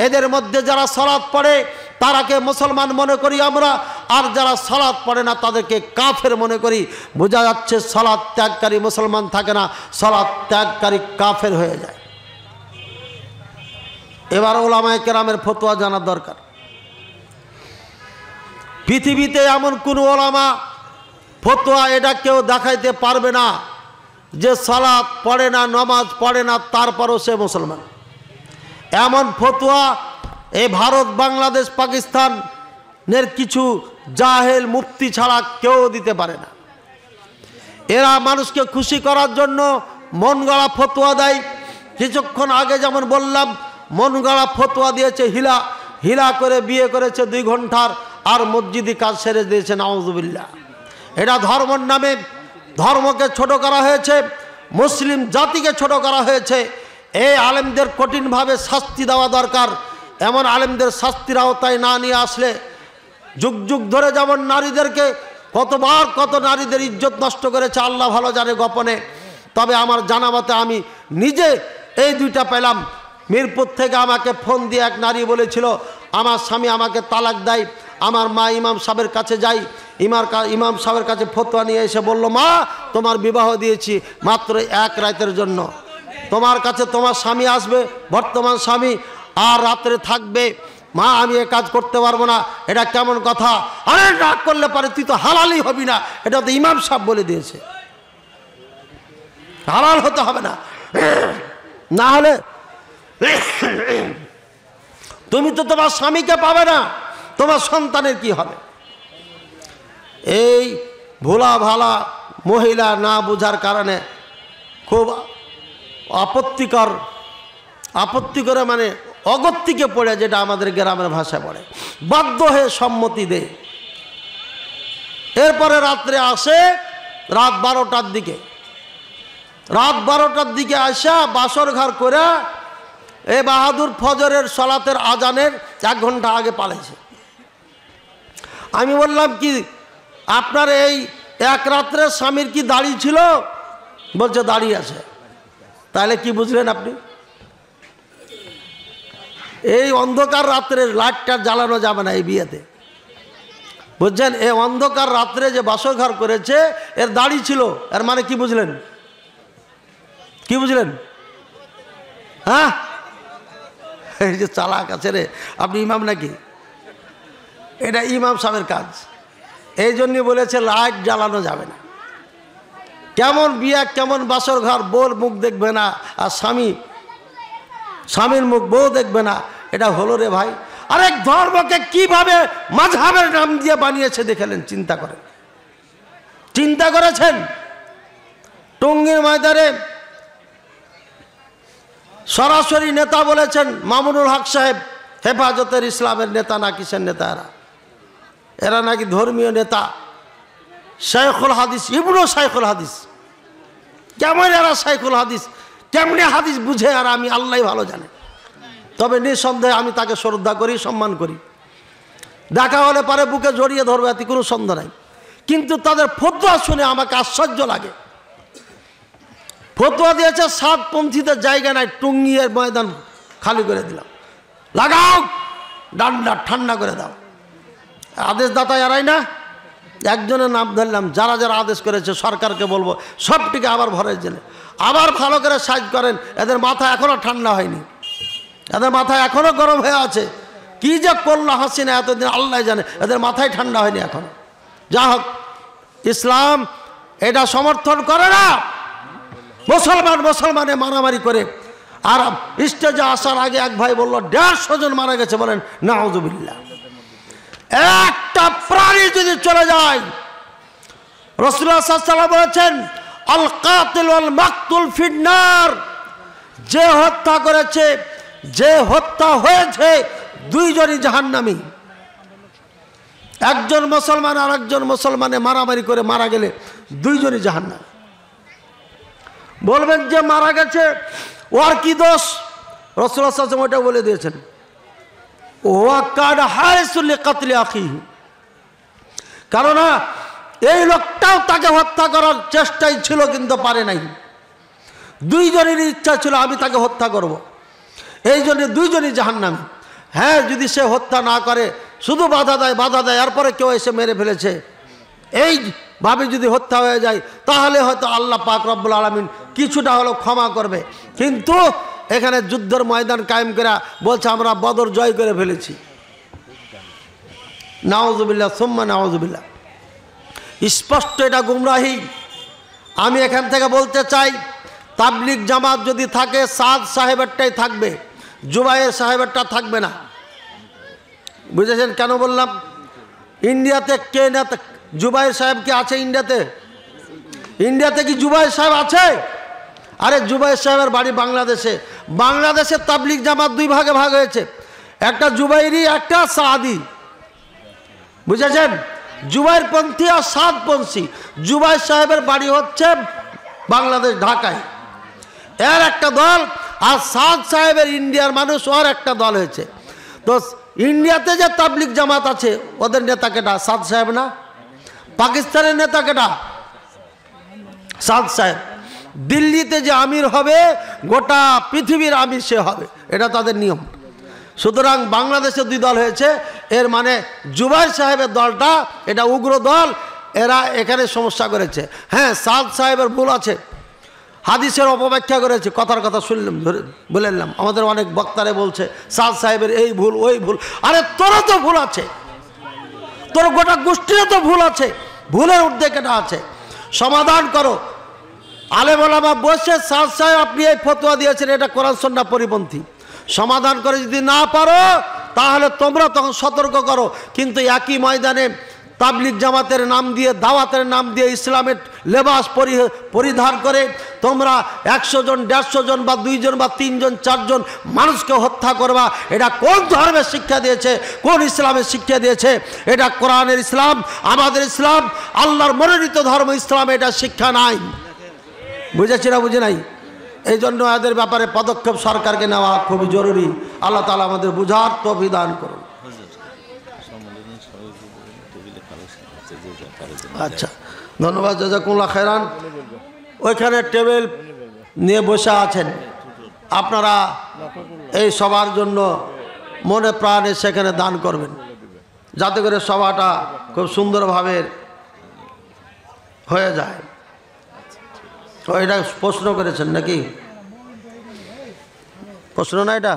এদের মধ্যে যারা সালাত পড়ে তারাকে মুসলমান মনে করি আমরা, আর যারা সালাত পড়ে না তাদেরকে কাফের মনে করি। বোঝা যাচ্ছে সালাত ত্যাগকারী মুসলমান থাকে না, সালাত ত্যাগকারী কাফের হয়ে যায়। এবার উলামায়ে কেরামের ফতোয়া জানা দরকার। পৃথিবীতে এমন কোন উলামা ফতোয়া এটা কেউ দেখাইতে পারবে না যে সালাত পড়ে না, নামাজ পড়ে না, তারপরও সে মুসলমান। এমন ফতোয়া এই ভারত, বাংলাদেশ, পাকিস্তানের কিছু জাহেল মুফতি ছাড়া কেউ দিতে পারে না। এরা মানুষকে খুশি করার জন্য মন গড়া ফতোয়া দেয়। কিছুক্ষণ আগে যেমন বললাম, মন গড়া ফতোয়া দিয়েছে, হিলা করে বিয়ে করেছে 2 ঘন্টার, আর মসজিদি কাজ সেরে দিয়েছে, নাউজুবিল্লাহ। এটা ধর্মের নামে ধর্মকে ছোট করা হয়েছে, মুসলিম জাতিকে ছোট করা হয়েছে। এই আলেমদের কঠিনভাবে শাস্তি দেওয়া দরকার। এমন আলেমদের শাস্তির আওতায় না নিয়ে আসলে, যুগ যুগ ধরে যেমন নারীদেরকে কতবার কত নারীদের ইজ্জত নষ্ট করেছে আল্লাহ ভালো জানে গোপনে। তবে আমার জানা মতে আমি নিজে এই 2টা পেলাম। মিরপুর থেকে আমাকে ফোন দিয়ে এক নারী বলেছিল, আমার স্বামী আমাকে তালাক দেয়, আমার মা ইমাম সাহেবের কাছে যাই, ইমাম সাহেবের কাছে ফতোয়া নিয়ে এসে বলল, মা তোমার বিবাহ দিয়েছি মাত্র 1 রাতের জন্য, তোমার কাছে তোমার স্বামী আসবে, বর্তমান স্বামী, আর রাত্রে থাকবে। মা আমি এ কাজ করতে পারবো না, এটা কেমন কথা? আরে রাগ করলে পারে, তুই তো হালালই হবি না, এটা তো ইমাম সাহেব বলে দিয়েছে, হালাল হতে হবে না, না হলে তুমি তো তোমার স্বামীকে পাবে না, তোমার সন্তানের কি হবে? এই ভোলা ভালা মহিলা না বোঝার কারণে খুব আপত্তিকর মানে অগত্যিকে পড়ে, যেটা আমাদের গ্রামের ভাষায় পড়ে, বাধ্য হয়ে সম্মতি দেয়। এরপরে রাত্রে আসে রাত 12টার দিকে আসা বাসর ঘর করে এ বাহাদুর ফজরের সলাতের আজানের 1 ঘন্টা আগে পালাইছে। আমি বললাম, কি আপনার এই 1 রাত্রে স্বামীর কি দাড়ি ছিল? বলছে দাড়ি আছে। তাহলে কি বুঝলেন আপনি? এই অন্ধকার রাত্রে লাইটটা জ্বালানো যাবে না এই বিয়েতে, বুঝছেন? এই অন্ধকার রাত্রে যে বাসর ঘর করেছে, এর দাড়ি ছিল, এর মানে কি বুঝলেন? কি বুঝলেন? হ্যাঁ, এই যে চালাক আছে রে, আপনি ইমাম নাকি? এটা ইমাম সাহেবের কাজ। এই জন্য বলেছে লাইট জ্বালানো যাবে না। কেমন বিয়া, কেমন বাসর ঘর, বউর মুখ দেখবে না, আর স্বামীর মুখ বউ দেখবে না, এটা হলো রে ভাই? আরেক ধর্মকে কিভাবে মাযহাবের নাম দিয়ে বানিয়েছে দেখলেন? চিন্তা করেছেন? টঙ্গীর ময়দানে সরাসরি নেতা বলেছেন মামুনুল হক সাহেব, হেফাজতের ইসলামের নেতা না কিসের নেতা, এরা নাকি ধর্মীয় নেতা, শাইখুল হাদিস, ইবনু শাইখুল হাদিস। কেমন এরা শাইখুল হাদিস, কেমনে হাদিস বুঝে আর আমি আল্লাহ ভালো জানে। তবে নিঃসন্দেহে আমি তাকে শ্রদ্ধা করি, সম্মান করি, দেখা হলে পারে বুকে জড়িয়ে ধরবে, এতে কোনো সন্দেহ নাই। কিন্তু তাদের ফতোয়া শুনে আমাকে আশ্চর্য লাগে। ফতোয়া দিয়েছে 7 পন্থীদের জায়গা নাই, টঙ্গীর ময়দান খালি করে দিলাম, লাগাও ডান্ডা, ঠান্ডা করে দাও। আদেশ দাতা এরাই না? একজনের নাম ধরলাম, যারা যারা আদেশ করেছে সরকারকে বলবো সবটিকে আবার ভরে জেলে, আবার ভালো করে সাইজ করেন। এদের মাথা এখনো ঠান্ডা হয়নি, এদের মাথা এখনো গরম হয়ে আছে। কি যে করলো হাসিনা এতদিন আল্লাহ জানে, এদের মাথায় ঠান্ডা হয়নি এখনো। যা হোক, ইসলাম এটা সমর্থন করে না মুসলমানে মারামারি করে। আর স্টেজে আসার আগে এক ভাই বলল 150 জন মারা গেছে, বলেন নাউজুবিল্লাহ। একটা প্রাণী যদি চলে যায়, রাসূলুল্লাহ সাল্লাল্লাহু আলাইহি ওয়াসাল্লাম বলেছেন আল কাতিল ওয়াল মাকতুল ফিন্নার, যে হত্যা করেছে, যে হত্যা হয়েছে, 2 জনই জাহান্নামী। একজন মুসলমান আর একজন মুসলমানে মারামারি করে মারা গেলে 2 জনই জাহান্নামী। বলবেন যে মারা গেছে ওর কি দোষ? রাসূলুল্লাহ সাল্লাল্লাহু আলাইহি ওয়াসাল্লাম ওটা বলে দিয়েছেন, ওয়া কাদ হারিসুল লিকাতলি আখিহি, কারণ এই লোকটাও তাকে হত্যা করার চেষ্টাই ছিল কিন্তু পারে নাই। 2 জনের ইচ্ছা ছিল আমি তাকে হত্যা করব, এই জন্য 2 জনই জাহান্নামী। হ্যাঁ, যদি সে হত্যা না করে, শুধু বাধা দেয়, এরপরে কেউ এসে মেরে ফেলেছে, এইভাবে যদি হত্যা হয়ে যায়, তাহলে হয়তো আল্লাহ পাক রব্বুল আলামিন কিছুটা হলো ক্ষমা করবে। কিন্তু এখানে যুদ্ধের ময়দান কায়েম করে বলছে আমরা বদর জয় করে ফেলেছি। নাউজুবিল্লাহ সুম্মা নাউজুবিল্লাহ। স্পষ্ট এটা গুমরাহি। আমি এখান থেকে বলতে চাই, তাবলিগ জামাত যদি থাকে সাদ সাহেবেরটাই থাকবে, জুবাইর সাহেবেরটা থাকবে না। বুঝেছেন কেন বললাম? ইন্ডিয়াতে কে নেতা? জুবাইর সাহেব কি আছে ইন্ডিয়াতে? ইন্ডিয়াতে কি জুবাইর সাহেব আছে? আরে জুবাইর সাহেবের বাড়ি বাংলাদেশে। বাংলাদেশে তাবলিগ জামাত দুই ভাগে ভাগ হয়েছে, একটা জুবাইরি, একটা সাদি। বুঝেছেন? জুবাইরপন্থী আর সাদপন্থী। জুবাইর সাহেবের বাড়ি হচ্ছে বাংলাদেশ, ঢাকায়, এর একটা দল। আর সাদ সাহেবের ইন্ডিয়ার মানুষ, ওর একটা দল হয়েছে। তো ইন্ডিয়াতে যে তাবলিগ জামাত আছে ওদের নেতা কেটা? সাদ সাহেব না? পাকিস্তানের নেতা কেটা? সাদ সাহেব। দিল্লিতে যে আমির হবে, গোটা পৃথিবীর আমির সে হবে, এটা তাদের নিয়ম। সুতরাং বাংলাদেশে দুই দল হয়েছে, এর মানে জুবাইর সাহেবের দলটা এটা উগ্র দল, এরা এখানে সমস্যা করেছে। হ্যাঁ, সাদ সাহেবের ভুল আছে, হাদিসের অপব্যাখ্যা করেছে, কথার কথা শুনলাম, ধরে বলে নিলাম। আমাদের অনেক বক্তারে বলছে সাদ সাহেবের এই ভুল ওই ভুল। আরে তোরও তো ভুল আছে, তোর গোটা গোষ্ঠীরও তো ভুল আছে, ভুলের ঊর্ধ্বে কেটা আছে? সমাধান করো। আলেম ওলামা বসে, সাদ সাহেব আপনি এই ফতোয়া দিয়েছেন, এটা কোরআন সুন্নাহ পরিপন্থী। সমাধান করে যদি না পারো তাহলে তোমরা তখন সতর্ক করো। কিন্তু একই ময়দানে তাবলিগ জামাতের নাম দিয়ে, দাওয়াতের নাম দিয়ে, ইসলামের লেবাস পরিধান করে তোমরা 100 জন, 150 জন বা 2 জন বা 3 জন, 4 জন মানুষকে হত্যা করবা, এটা কোন ধর্মের শিক্ষা দিয়েছে? কোন ইসলামের শিক্ষা দিয়েছে? এটা কোরআনের ইসলাম, আমাদের ইসলাম, আল্লাহর মনোনীত ধর্ম ইসলাম, এটা শিক্ষা নাই। বুঝেছি না? বুঝে নাই? এই জন্য এদের ব্যাপারে পদক্ষেপ সরকারকে নেওয়া খুবই জরুরি। আল্লাহ তাআলা আমাদের বুঝার তৌফিক দান করুন। আচ্ছা, ধন্যবাদ, জাযাকুমুল্লাহ খায়রান। ওইখানে টেবিল নিয়ে বসে আছেন, আপনারা এই সবার জন্য মনে প্রাণে সেখানে দান করবেন, যাতে করে সভাটা খুব সুন্দরভাবে হয়ে যায়। এটা প্রশ্ন করেছেন নাকি? প্রশ্ন না, এটা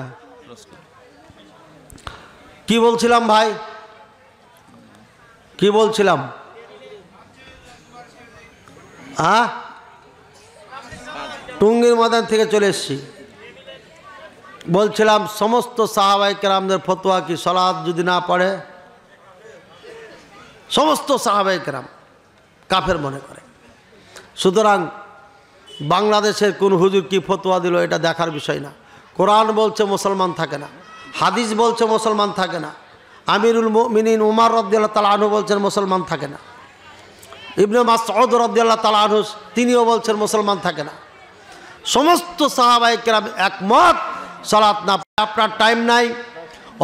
কি বলছিলাম ভাই? কি বলছিলাম? হ্যাঁ, টুঙ্গির ময়দান থেকে চলে এসেছি। বলছিলাম সমস্ত সাহাবায়ে কেরামদের ফতোয়া কি সালাত যদি না পড়ে, সমস্ত সাহাবায়ে কেরাম কাফের মনে করে। সুতরাং বাংলাদেশের কোন হুজুর কি ফতোয়া দিল এটা দেখার বিষয় না। কোরআন বলছে মুসলমান থাকে না, হাদিস বলছে মুসলমান থাকে না, আমিরুল মুমিনিন উমর রাদিয়াল্লাহু তাআলা আনহু বলছেন মুসলমান থাকে না, ইবনে মাসউদ রাদিয়াল্লাহু তাআলা আনহু তিনিও বলছেন মুসলমান থাকে না। সমস্ত সাহাবায়ে কেরাম একমত সালাত না। আপনার টাইম নাই,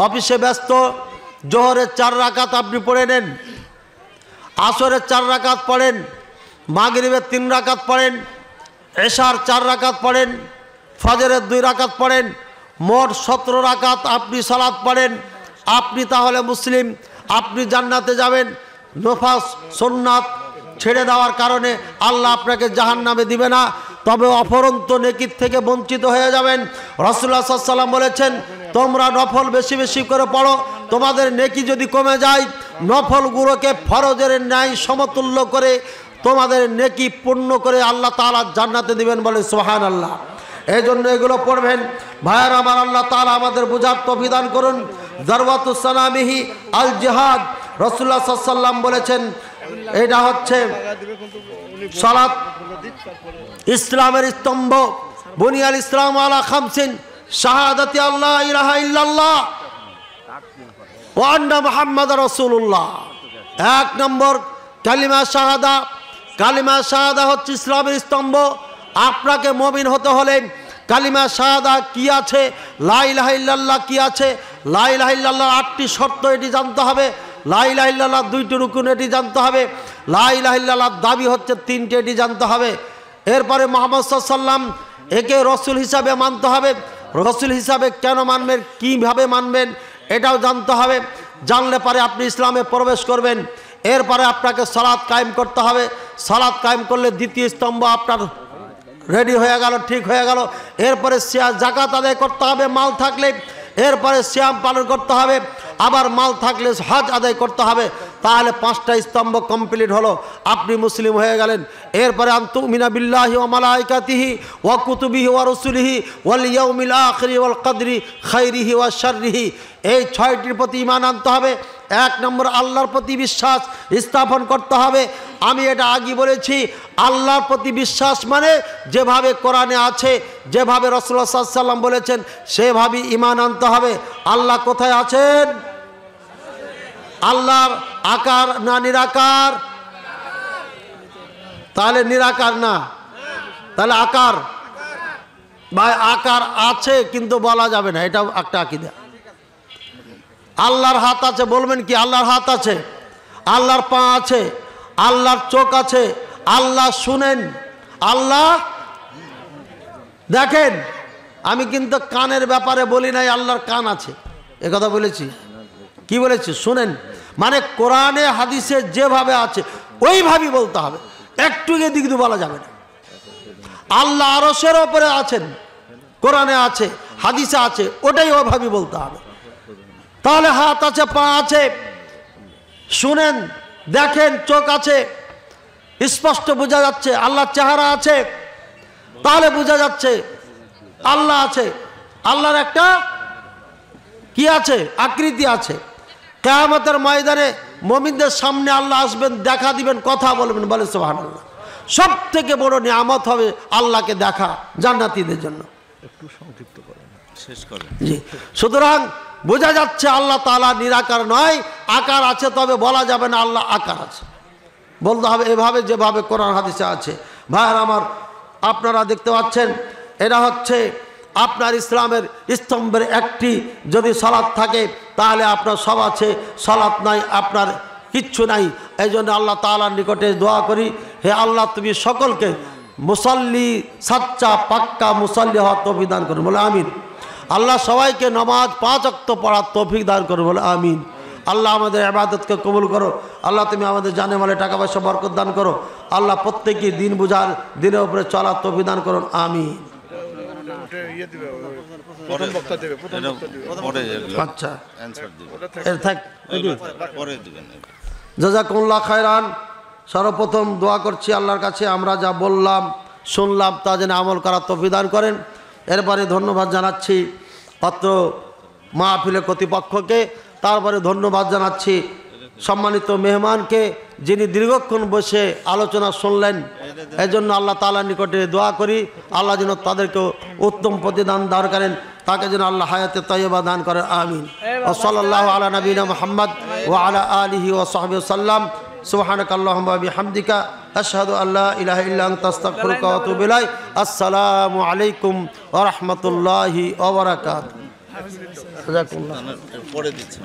অফিসে ব্যস্ত, জোহরের 4 রাকাত আপনি পড়ে নেন, আসরের 4 রাকাত পড়েন, মাগরিবের 3 রাকাত পড়েন, এশার 4 রাকাত পড়েন, ফজরের 2 রাকাত পড়েন, মোট 17 রাকাত আপনি সালাত পড়েন, আপনি তাহলে মুসলিম, আপনি জান্নাতে যাবেন। নফাস সুন্নাত ছেড়ে দেওয়ার কারণে আল্লাহ আপনাকে জাহান্নামে দিবে না, তবে অফরন্ত নেকির থেকে বঞ্চিত হয়ে যাবেন। রাসূলুল্লাহ সাল্লাল্লাহু আলাইহি ওয়াসাল্লাম বলেছেন, তোমরা নফল বেশি বেশি করে পড়ো, তোমাদের নেকি যদি কমে যায়, নফলগুলোকে ফরজের ন্যায় সমতুল্য করে তোমাদের নেকি পূর্ণ করে আল্লাহ তাআলা জান্নাতে দিবেন, বলে সুবহানাল্লাহ। এই জন্য এগুলো পড়বেন ভাইয়ার আমার। আল্লাহ তাআলা আমাদের বুঝার তৌফিক দান করুন। যারওয়াতুস সালামিহি আল জিহাদ, রাসূলুল্লাহ সাল্লাল্লাহু আলাইহি ওয়াসাল্লাম বলেছেন এটা হচ্ছে সালাত ইসলামের স্তম্ভ। বুনিয়াল ইসলাম আলা খামসিন, শাহাদাতি আল্লাহ ইলাহা ইল্লাল্লাহ ওয়া আন্না মুহাম্মাদুর রাসূলুল্লাহ। 1 নম্বর কালিমা শাহাদা। কালিমা শাহাদা হচ্ছে ইসলামের স্তম্ভ। আপনাকে মুমিন হতে হলে কালিমা শাহাদা কি আছে, লা ইলাহা ইল্লাল্লাহ কি আছে, লা ইলাহা ইল্লাল্লাহর 8টি শর্ত এটি জানতে হবে, লা ইলাহা ইল্লাল্লাহর 2টি রুকুন এটি জানতে হবে, লা ইলাহা ইল্লাল্লাহর দাবি হচ্ছে 3টি এটি জানতে হবে। এরপরে মুহাম্মদ সাল্লাল্লাহু আলাইহি ওয়াসাল্লাম একে রসুল হিসাবে মানতে হবে। রসুল হিসাবে কেন মানবেন, কীভাবে মানবেন এটাও জানতে হবে। জানলে পরে আপনি ইসলামে প্রবেশ করবেন। এরপরে আপনাকে সালাত কায়েম করতে হবে। সালাত কায়েম করলে দ্বিতীয় স্তম্ভ আপনার রেডি হয়ে গেল, ঠিক হয়ে গেল। এরপরে যাকাত আদায় করতে হবে মাল থাকলে, এরপরে সিয়াম পালন করতে হবে, আবার মাল থাকলে হজ আদায় করতে হবে। তাহলে 5টা স্তম্ভ কমপ্লিট হলো, আপনি মুসলিম হয়ে গেলেন। এরপরে আনতুমিনা বিল্লাহি ওয়া মালাইকাতিহি ওয়া কুতুবিহি ওয়া রাসূলিহি ওয়াল ইয়াউমিল আখিরি ওয়াল কদরি খাইরিহি ওয়া শাররিহি, এই 6টির প্রতি ঈমান আনতে হবে। 1 নম্বর আল্লাহর প্রতি বিশ্বাস স্থাপন করতে হবে। আমি এটা আগে বলেছি, আল্লাহর প্রতি বিশ্বাস মানে যেভাবে কোরআনে আছে, যেভাবে রাসূলুল্লাহ সাল্লাল্লাহু আলাইহি ওয়াসাল্লাম বলেছেন সেভাবে ঈমান আনতে হবে। আল্লাহ কোথায় আছেন? আল্লাহর আকার না নিরাকার? তাহলে নিরাকার না, তাহলে আকার। ভাই আকার আছে কিন্তু বলা যাবে না, এটা একটা আকীদা। আল্লাহর হাত আছে, বলবেন কি আল্লাহর হাত আছে, আল্লাহর পা আছে, আল্লাহর চোখ আছে, আল্লাহ শুনেন, আল্লাহ দেখেন। আমি কিন্তু কানের ব্যাপারে বলি নাই আল্লাহর কান আছে, একথা বলেছি। কি বলেছি শুনেন, মানে কোরআনে হাদিসে যেভাবে আছে ওইভাবেই বলতে হবে, একটু এদিক দিয়ে বলা যাবে না। আল্লাহ আরশের ওপরে আছেন, কোরআনে আছে, হাদিসে আছে, ওটাই ওইভাবেই বলতে হবে। তাহলে হাত আছে, পা আছে, শুনেন, দেখেন, চোখ আছে, স্পষ্ট বোঝা যাচ্ছে আল্লাহর চেহারা আছে, তাহলে বোঝা যাচ্ছে আল্লাহ আছে। আল্লাহর একটা কি আছে? আকৃতি আছে। কিয়ামতের ময়দানে মুমিনদের সামনে আল্লাহ আসবেন, দেখা দিবেন, কথা বলবেন, বলে সুবহানাল্লাহ। সব থেকে বড় নিয়ামত হবে আল্লাহকে দেখা জান্নাতীদের জন্য। একটু সংক্ষিপ্ত করেন, শেষ করেন। জি, সুতরাং বোঝা যাচ্ছে আল্লাহ তাআলা নিরাকার নয়, আকার আছে, তবে বলা যাবে না আল্লাহ আকার আছে, বলতে হবে এভাবে যেভাবে কোরআন হাদিসে আছে। ভাইয়ের আমার, আপনারা দেখতে পাচ্ছেন এটা হচ্ছে আপনার ইসলামের স্তম্ভের একটি। যদি সালাত থাকে তাহলে আপনার সব আছে, সালাত নাই আপনার কিচ্ছু নাই। এই জন্য আল্লাহ তাআলার নিকটে দোয়া করি, হে আল্লাহ তুমি সকলকে মুসাল্লি, সাচ্চা পাক্কা মুসাল্লি হওয়ার তৌফিক দান করুন, বলে আমিন। আল্লাহ সবাইকে নামাজ 5 ওয়াক্ত পড়ার তৌফিক দান করুন, বলে আমিন। আল্লাহ আমাদের ইবাদতকে কবুল করো। আল্লাহ তুমি আমাদের জানে মালে টাকা পয়সা বরকত দান করো। আল্লাহ প্রত্যেককে দিন বুঝার, দিনের উপরে চলার তৌফিক দান করুন, আমিন। আচ্ছা, জাযাকুমুল্লাহ খায়রান। সর্বপ্রথম দোয়া করছি আল্লাহর কাছে, আমরা যা বললাম শুনলাম তা যেন আমল করার তৌফিক দান করেন। এরপরে ধন্যবাদ জানাচ্ছি অত্র মাহফিলের কর্তৃপক্ষকে, তারপরে ধন্যবাদ জানাচ্ছি সম্মানিত মেহমানকে, যিনি দীর্ঘক্ষণ বসে আলোচনা শুনলেন। এই জন্য আল্লাহ তাআলার নিকটে দোয়া করি আল্লাহ যেন তাদেরকে উত্তম প্রতিদান দান করেন, তাকে যেন আল্লাহ হায়াতে তাইয়্যিবা দান করেন, আমিন। ওয়া সাল্লাল্লাহু আলা নবিনা মুহাম্মদ ওয়া আলা আলিহি ওয়া সাহবিহি সাল্লাম। সুবহানাকাল্লাহুম্মা ওয়া বিহামদিকা আশহাদু আল্লা ইলাহা ইল্লা আনতা আস্তাগফিরুকা ওয়া আতুবু ইলাইক। আসসালামু আলাইকুম ওয়া রাহমাতুল্লাহি ওয়া বারাকাতুহু। জাযাকুমুল্লাহ। পরে দিচ্ছি।